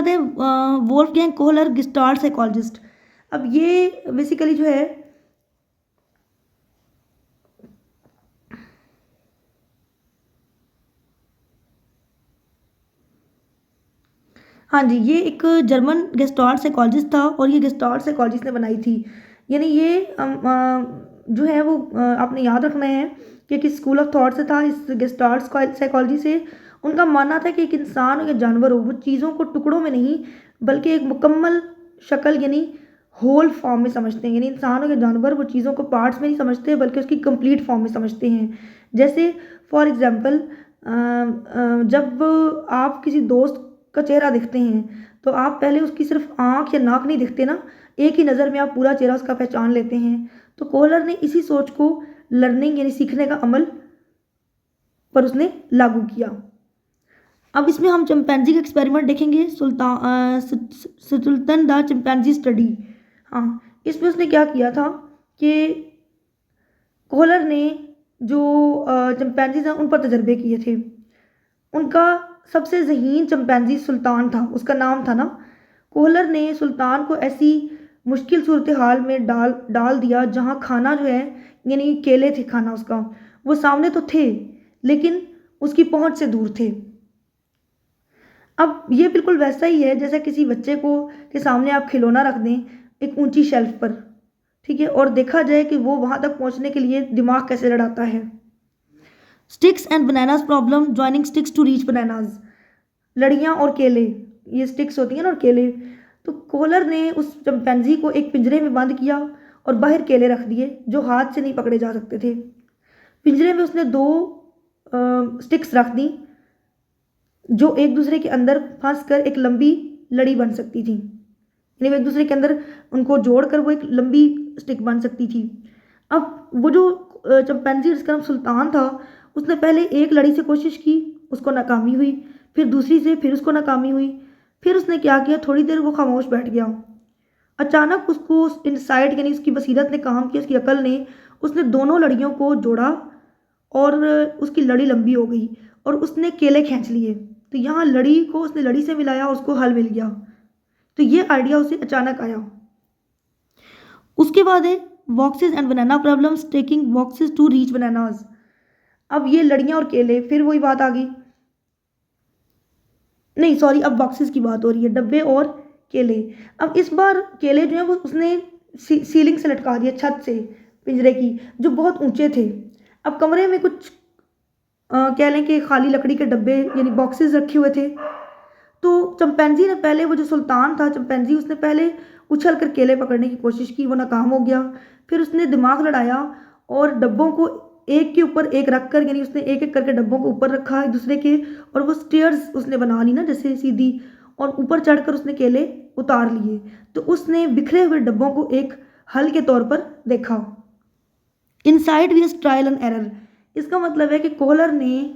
है वोल्फगैंग कोहलर, गेस्टाल्ट साइकोलॉजिस्ट। अब ये बेसिकली जो है हाँ जी, ये एक जर्मन गेस्टाल्ट साइकोलॉजिस्ट था और ये गेस्टाल्ट साइकोलॉजिस्ट ने बनाई थी। यानी ये जो है वो आपने याद रखना है कि किस स्कूल ऑफ थॉट से था, इस गेस्टाल्ट साइकोलॉजी से। उनका मानना था कि एक इंसान हो या जानवर हो, वो चीज़ों को टुकड़ों में नहीं बल्कि एक मुकम्मल शक्ल यानी होल फॉर्म में समझते हैं। यानी इंसान हो या जानवर वो चीज़ों को पार्ट्स में नहीं समझते बल्कि उसकी कंप्लीट फॉर्म में समझते हैं। जैसे फॉर एग्जांपल, जब आप किसी दोस्त का चेहरा देखते हैं तो आप पहले उसकी सिर्फ आँख या नाक नहीं देखते ना, एक ही नज़र में आप पूरा चेहरा उसका पहचान लेते हैं। तो कोहलर ने इसी सोच को लर्निंग यानी सीखने का अमल पर उसने लागू किया। अब इसमें हम चिंपैंजी का एक्सपेरिमेंट देखेंगे, सुल्तान द चिंपैंजी स्टडी। हाँ, इसमें उसने क्या किया था कि कोहलर ने जो चिंपैंजीज हैं उन पर तजर्बे किए थे। उनका सबसे ज़हीन चिंपैंजी सुल्तान था, उसका नाम था ना। कोहलर ने सुल्तान को ऐसी मुश्किल सूरत हाल में डाल दिया जहाँ खाना जो है, यानी केले थे, खाना उसका वो सामने तो थे लेकिन उसकी पहुँच से दूर थे। अब ये बिल्कुल वैसा ही है जैसा किसी बच्चे को के सामने आप खिलौना रख दें एक ऊंची शेल्फ पर, ठीक है, और देखा जाए कि वो वहाँ तक पहुँचने के लिए दिमाग कैसे लड़ाता है। Sticks and bananas problem, joining sticks to reach bananas. लड़ियाँ और केले, ये स्टिक्स होती हैं ना और केले। तो कोहलर ने उस चिंपैंजी को एक पिंजरे में बंद किया और बाहर केले रख दिए जो हाथ से नहीं पकड़े जा सकते थे। पिंजरे में उसने दो स्टिक्स रख दी जो एक दूसरे के अंदर फंस कर एक लंबी लड़ी बन सकती थी, यानी एक दूसरे के अंदर उनको जोड़कर वो एक लंबी स्टिक बन सकती थी। अब वो जो चिंपैंजी जिसका नाम सुल्तान था, उसने पहले एक लड़ी से कोशिश की, उसको नाकामी हुई, फिर दूसरी से, फिर उसको नाकामी हुई। फिर उसने क्या किया, थोड़ी देर वो खामोश बैठ गया। अचानक उसको इनसाइट यानी उसकी बसीरत ने काम किया, उसकी अकल ने, उसने दोनों लड़ियों को जोड़ा और उसकी लड़ी लंबी हो गई और उसने केले खींच लिए। तो यहाँ लड़ी को उसने लड़ी से मिलाया और उसको हल मिल गया। तो ये आइडिया उसे अचानक आया। उसके बाद है boxes and banana problems, taking boxes to reach bananas. अब ये लड़ियाँ और केले, फिर वही बात आ गई, नहीं सॉरी, अब बॉक्सेस की बात हो रही है, डब्बे और केले। अब इस बार केले जो है वो उसने सीलिंग से लटका दिए, छत से पिंजरे की, जो बहुत ऊंचे थे। अब कमरे में कुछ कह लें कि खाली लकड़ी के डब्बे यानी बॉक्सेस रखे हुए थे। तो चिंपैंजी ने पहले, वो जो सुल्तान था चिंपैंजी, उसने पहले उछल कर केले पकड़ने की कोशिश की, वो नाकाम हो गया। फिर उसने दिमाग लड़ाया और डब्बों को एक के ऊपर एक रख कर, यानी उसने एक एक करके डब्बों को ऊपर रखा एक दूसरे के, और वो स्टेयर्स उसने बना ली ना जैसे सीधी, और ऊपर चढ़कर उसने केले उतार लिए। तो उसने बिखरे हुए डब्बों को एक हल के तौर पर देखा। Insight v trial and error, इसका मतलब है कि कोहलर ने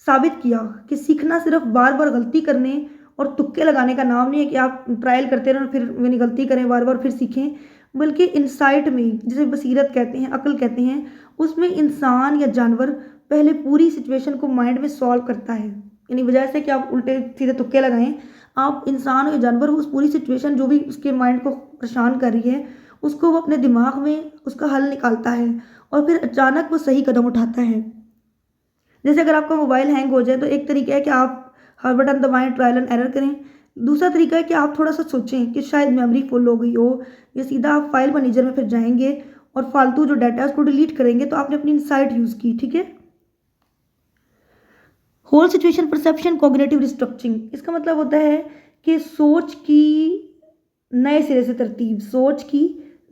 साबित किया कि सीखना सिर्फ बार बार गलती करने और तुक्के लगाने का नाम नहीं है कि आप ट्रायल करते रहें फिर यानी गलती करें बार बार फिर सीखें, बल्कि इंसाइट में, जिसे बसीरत कहते हैं, अक्ल कहते हैं, उसमें इंसान या जानवर पहले पूरी सिचुएशन को माइंड में सॉल्व करता है। यानी बजाय से कि आप उल्टे सीधे तुक्के लगाएं, आप इंसान या जानवर उस पूरी सिचुएशन जो भी उसके माइंड को परेशान कर रही है उसको वो अपने दिमाग में उसका हल निकालता है और फिर अचानक वो सही कदम उठाता है। जैसे अगर आपका मोबाइल हैंग हो जाए तो एक तरीका है कि आप हर बटन दबाएं, ट्रायल एंड एरर करें। दूसरा तरीका है कि आप थोड़ा सा सोचें कि शायद मेमोरी फुल हो गई हो, या सीधा आप फाइल मैनेजर में फिर जाएंगे और फालतू जो डाटा है उसको डिलीट करेंगे, तो आपने अपनी इनसाइट यूज़ की। ठीक है। Whole situation perception cognitive restructuring, इसका मतलब होता है कि सोच की नए सिरे से तरतीब, सोच की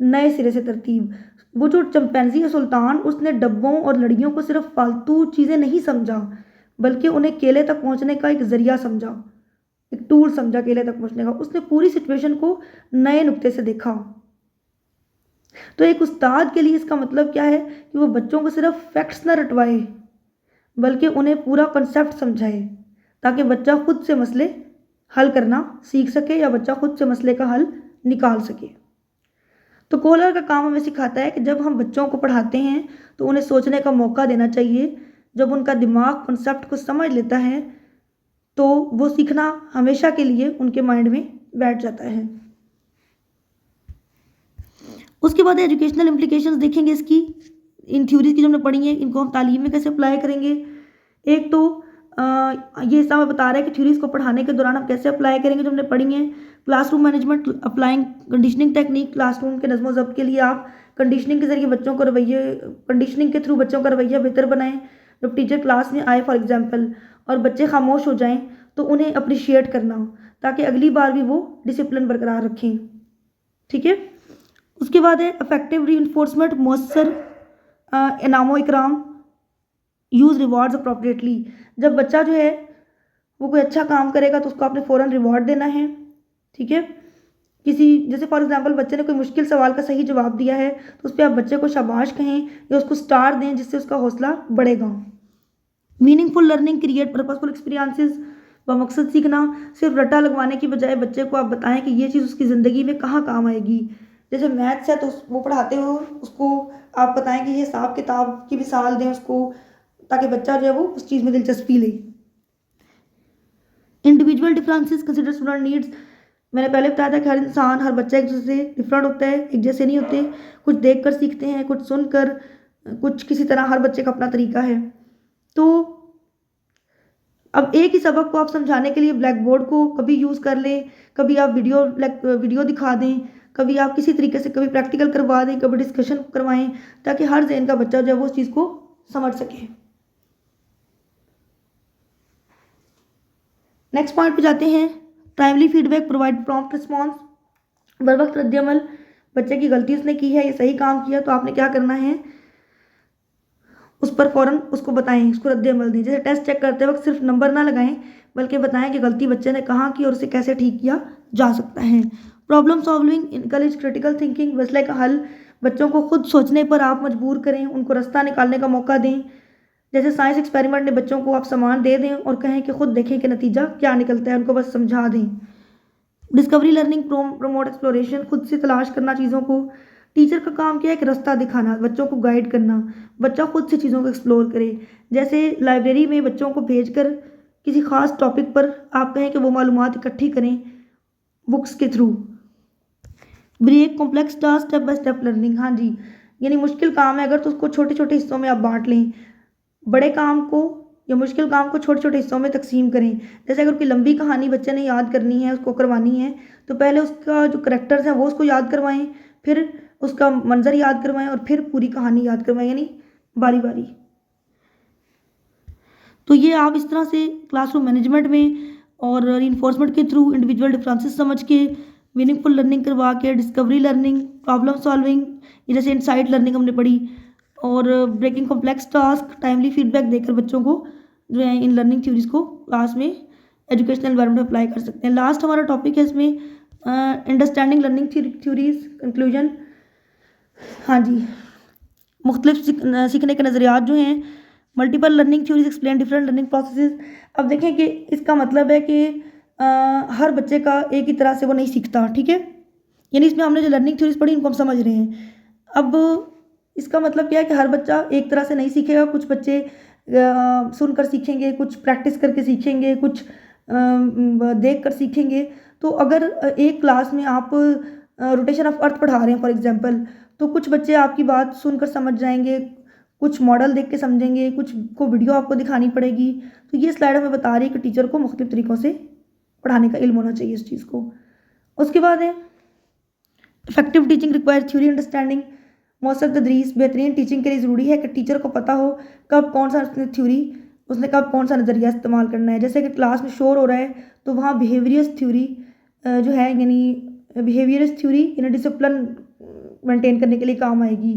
नए सिरे से तरतीब। वो जो चिंपैंजी है सुल्तान, उसने डब्बों और लड़ियों को सिर्फ फालतू चीज़ें नहीं समझा, बल्कि उन्हें केले तक पहुंचने का एक जरिया समझा, एक टूल समझा केले तक पहुंचने का। उसने पूरी सिचुएशन को नए नुक्ते से देखा। तो एक उस्ताद के लिए इसका मतलब क्या है कि वो बच्चों को सिर्फ फैक्ट्स ना रटवाए, बल्कि उन्हें पूरा कॉन्सेप्ट समझाए, ताकि बच्चा खुद से मसले हल करना सीख सके या बच्चा खुद से मसले का हल निकाल सके। तो कोहलर का काम हमें सिखाता है कि जब हम बच्चों को पढ़ाते हैं तो उन्हें सोचने का मौका देना चाहिए। जब उनका दिमाग कॉन्सेप्ट को समझ लेता है तो वो सीखना हमेशा के लिए उनके माइंड में बैठ जाता है। उसके बाद एजुकेशनल इम्प्लीकेशंस देखेंगे इसकी, इन थ्योरीज की जो हमने पढ़ी है इनको हम तालीम में कैसे अप्लाई करेंगे। एक तो ये हिस्सा हमें बता रहा है कि थ्योरीज को पढ़ाने के दौरान हम कैसे अप्लाई करेंगे जो हमने पढ़ी है। Classroom management applying conditioning technique, classroom के नज़्म ज़ब्त के लिए आप कंडीशनिंग के जरिए बच्चों को रवैये, कंडीशनिंग के थ्रू बच्चों का रवैया बेहतर बनाएं। जब टीचर क्लास में आए फॉर एग्जांपल और बच्चे खामोश हो जाएं तो उन्हें अप्रिशिएट करना, ताकि अगली बार भी वो डिसिप्लिन बरकरार रखें। ठीक है। उसके बाद है अफेक्टिव रीइंफोर्समेंट, मौसर इनामो इकराम, यूज़ रिवॉर्ड्स अप्रोप्रिएटली। जब बच्चा जो है वो कोई अच्छा काम करेगा तो उसको आपने फ़ौरन रिवॉर्ड देना है। ठीक है। किसी जैसे फॉर एग्जांपल बच्चे ने कोई मुश्किल सवाल का सही जवाब दिया है तो उस पर आप बच्चे को शाबाश कहें या उसको स्टार दें, जिससे उसका हौसला बढ़ेगा। Meaningful learning create purposeful experiences, बमकसद सीखना। सिर्फ रट्टा लगवाने की बजाय बच्चे को आप बताएं कि ये चीज़ उसकी ज़िंदगी में कहाँ काम आएगी। जैसे मैथ्स है तो वो पढ़ाते हो उसको आप बताएं कि ये हिसाब किताब की मिसाल दें उसको, ताकि बच्चा जो है वो उस चीज़ में दिलचस्पी ले। Individual differences consider student needs, मैंने पहले बताया था कि हर इंसान, हर बच्चा एक दूसरे से डिफरेंट होता है, एक जैसे नहीं होते। कुछ देखकर सीखते हैं, कुछ सुनकर, कुछ किसी तरह, हर बच्चे का अपना तरीका है। तो अब एक ही सबक को आप समझाने के लिए ब्लैक बोर्ड को कभी यूज़ कर लें, कभी आप वीडियो दिखा दें, कभी आप किसी तरीके से कभी प्रैक्टिकल करवा दें, कभी डिस्कशन करवाएं, ताकि हर जहन का बच्चा जो है वो उस चीज़ को समझ सके। नेक्स्ट पॉइंट पे जाते हैं। Timely feedback, provide prompt response, बर वक्त रद्दअमल। बच्चे की गलती उसने की है, ये सही काम किया, तो आपने क्या करना है, उस पर फ़ौरन उसको बताएं, उसको रद्दअमल दें। जैसे टेस्ट चेक करते वक्त सिर्फ नंबर ना लगाएं, बल्कि बताएं कि गलती बच्चे ने कहाँ की और उसे कैसे ठीक किया जा सकता है। Problem solving, encourage critical thinking, मसले का हल। बच्चों को खुद सोचने पर आप मजबूर करें, उनको रास्ता निकालने का मौका दें। जैसे साइंस एक्सपेरिमेंट में बच्चों को आप सामान दे दें और कहें कि खुद देखें कि नतीजा क्या निकलता है, उनको बस समझा दें। डिस्कवरी लर्निंग, प्रमोट एक्सप्लोरेशन, खुद से तलाश करना चीज़ों को। टीचर का काम क्या है कि रास्ता दिखाना, बच्चों को गाइड करना, बच्चा खुद से चीज़ों को एक्सप्लोर करे। जैसे लाइब्रेरी में बच्चों को भेजकर किसी खास टॉपिक पर आप कहें कि वो मालूमात इकट्ठी करें बुक्स के through. Break complex task, step by step learning. हाँ जी, यानी मुश्किल काम है अगर तो उसको छोटे छोटे हिस्सों में आप बांट लें। बड़े काम को या मुश्किल काम को छोटे छोटे हिस्सों में तकसीम करें। जैसे अगर कोई लंबी कहानी बच्चे ने याद करनी है, उसको करवानी है, तो पहले उसका जो करैक्टर्स हैं वो उसको याद करवाएं, फिर उसका मंजर याद करवाएं और फिर पूरी कहानी याद करवाएं, यानी बारी बारी। तो ये आप इस तरह से क्लासरूम मैनेजमेंट में और रीइंफोर्समेंट के थ्रू इंडिविजुअल डिफरेंसेस समझ के, मीनिंगफुल लर्निंग करवा के, डिस्कवरी लर्निंग, प्रॉब्लम सॉल्विंग, जैसे इनसाइट लर्निंग हमने पढ़ी, और breaking complex task, timely feedback देकर बच्चों को जो है इन लर्निंग थ्योरीज को क्लास में एजुकेशनल एनवायरनमेंट में अप्लाई कर सकते हैं। लास्ट हमारा टॉपिक है इसमें अंडरस्टैंडिंग लर्निंग थ्योरीज कंक्लूजन। हाँ जी, मुख्तलिफ सीखने के नज़रियात जो हैं, multiple learning theories explain different learning processes. अब देखें कि इसका मतलब है कि हर बच्चे का एक ही तरह से वो नहीं सीखता, ठीक है, यानी इसमें हमने जो लर्निंग थ्योरीज पढ़ी इनको हम समझ रहे हैं। अब इसका मतलब क्या है कि हर बच्चा एक तरह से नहीं सीखेगा, कुछ बच्चे सुनकर सीखेंगे, कुछ प्रैक्टिस करके सीखेंगे, कुछ देख कर सीखेंगे। तो अगर एक क्लास में आप रोटेशन ऑफ अर्थ पढ़ा रहे हैं फॉर एग्जांपल, तो कुछ बच्चे आपकी बात सुनकर समझ जाएंगे, कुछ मॉडल देख के समझेंगे, कुछ को वीडियो आपको दिखानी पड़ेगी। तो ये स्लाइड हमें बता रही है कि टीचर को मुख्तलिफ तरीक़ों से पढ़ाने का इल्म होना चाहिए इस चीज़ को। उसके बाद है effective teaching require theory understanding. मौसर तदरीस बेहतरीन टीचिंग के लिए ज़रूरी है कि टीचर को पता हो कब कौन सा थ्योरी, उसने कब कौन सा नज़रिया इस्तेमाल करना है। जैसे कि क्लास में शोर हो रहा है तो वहाँ बिहेवियरस थ्योरी जो है, यानी बिहेवियरस थ्योरी यानी डिसिप्लिन मेंटेन करने के लिए काम आएगी।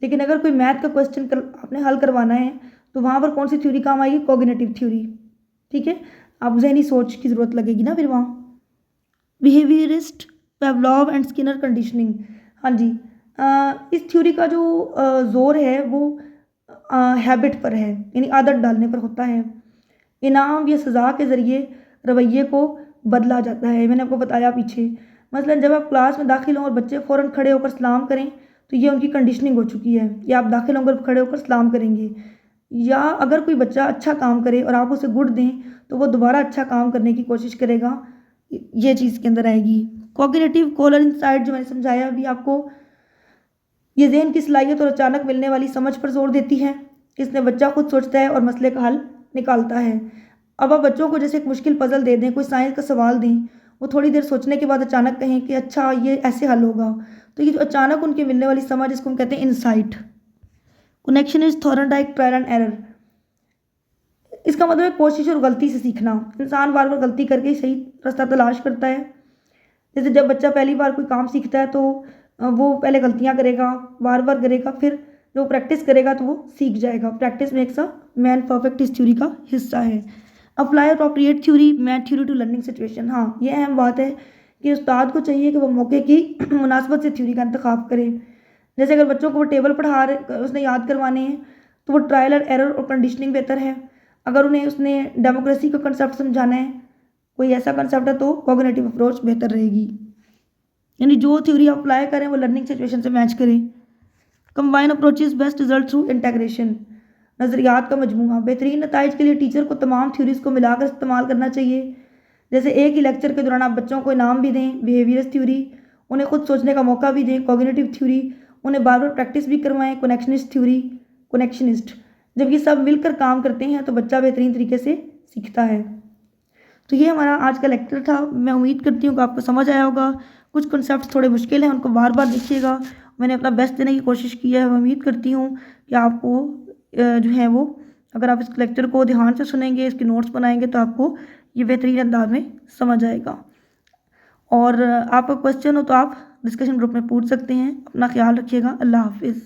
लेकिन अगर कोई मैथ का क्वेश्चन आपने हल करवाना है तो वहाँ पर कौन सी थ्योरी काम आएगी? कॉग्निटिव थ्योरी, ठीक है। आप जहनी सोच की ज़रूरत लगेगी ना फिर वहाँ। Behaviourist, Pavlov and Skinner conditioning. हाँ जी, इस थ्योरी का जो ज़ोर है वो हैबिट पर है, यानी आदत डालने पर होता है। इनाम या सज़ा के ज़रिए रवैये को बदला जाता है। मैंने आपको बताया पीछे, मसलन जब आप क्लास में दाखिल हों और बच्चे फ़ौरन खड़े होकर सलाम करें तो ये उनकी कंडीशनिंग हो चुकी है, या आप दाखिल होकर खड़े होकर सलाम करेंगे। या अगर कोई बच्चा अच्छा काम करे और आप उसे गुड दें तो वो दोबारा अच्छा काम करने की कोशिश करेगा, ये चीज़ के अंदर आएगी। कॉग्निटिव कॉलर इनसाइट जो मैंने समझाया अभी आपको, ये ज़हन की सलाहियत और अचानक मिलने वाली समझ पर जोर देती है। इसमें बच्चा खुद सोचता है और मसले का हल निकालता है। अब आप बच्चों को जैसे एक मुश्किल पजल दे दें, कोई साइंस का सवाल दें, वो थोड़ी देर सोचने के बाद अचानक कहें कि अच्छा ये ऐसे हल होगा, तो ये जो अचानक उनके मिलने वाली समझ, इसको हम कहते हैं insight. Connection is Thorndike trial and error. इसका मतलब है कोशिश और गलती से सीखना। इंसान बार बार गलती करके सही रास्ता तलाश करता है। जैसे जब बच्चा पहली बार कोई काम सीखता है तो वो पहले गलतियां करेगा, बार बार करेगा, फिर जो प्रैक्टिस करेगा तो वो सीख जाएगा। Practice makes a man perfect इस थ्योरी का हिस्सा है। Apply appropriate theory match theory to learning situation. हाँ, ये अहम बात है कि उस्ताद को चाहिए कि वो मौके की मुनासबत से थ्योरी का इंतखाब करे। जैसे अगर बच्चों को वो टेबल पढ़ा रहे, उसने याद करवाने हैं, तो वो ट्रायल और एरर और कंडीशनिंग बेहतर है। अगर उन्हें उसने डेमोक्रेसी का कंसेप्ट समझाना है, कोई ऐसा कंसेप्ट है, तो कॉग्निटिव अप्रोच बेहतर रहेगी। यानी जो थ्योरी आप अप्लाई करें वो लर्निंग सिचुएशन से मैच करें। Combine approaches best result through integration. नज़रियात का मजमूआ। बेहतरीन नताइज के लिए टीचर को तमाम थ्योरीज को मिलाकर इस्तेमाल करना चाहिए। जैसे एक ही लेक्चर के दौरान आप बच्चों को इनाम भी दें, बिहेवियरस थ्योरी, उन्हें खुद सोचने का मौका भी दें, कॉग्निटिव थ्योरी, उन्हें बार बार प्रैक्टिस भी करवाएं, कनेक्शनिस्ट थ्योरी, कनेक्शनिस्ट। जब ये सब मिलकर काम करते हैं तो बच्चा बेहतरीन तरीके से सीखता है। तो ये हमारा आज का लेक्चर था। मैं उम्मीद करती हूँ कि आपको समझ आया होगा। कुछ कॉन्सेप्ट थोड़े मुश्किल हैं, उनको बार बार देखिएगा। मैंने अपना बेस्ट देने की कोशिश की है। मैं उम्मीद करती हूँ कि आपको जो है वो, अगर आप इस लेक्चर को ध्यान से सुनेंगे, इसके नोट्स बनाएंगे, तो आपको ये बेहतरीन अंदाज में समझ आएगा। और आपका क्वेश्चन हो तो आप डिस्कशन ग्रुप में पूछ सकते हैं। अपना ख्याल रखिएगा। अल्लाह हाफिज़।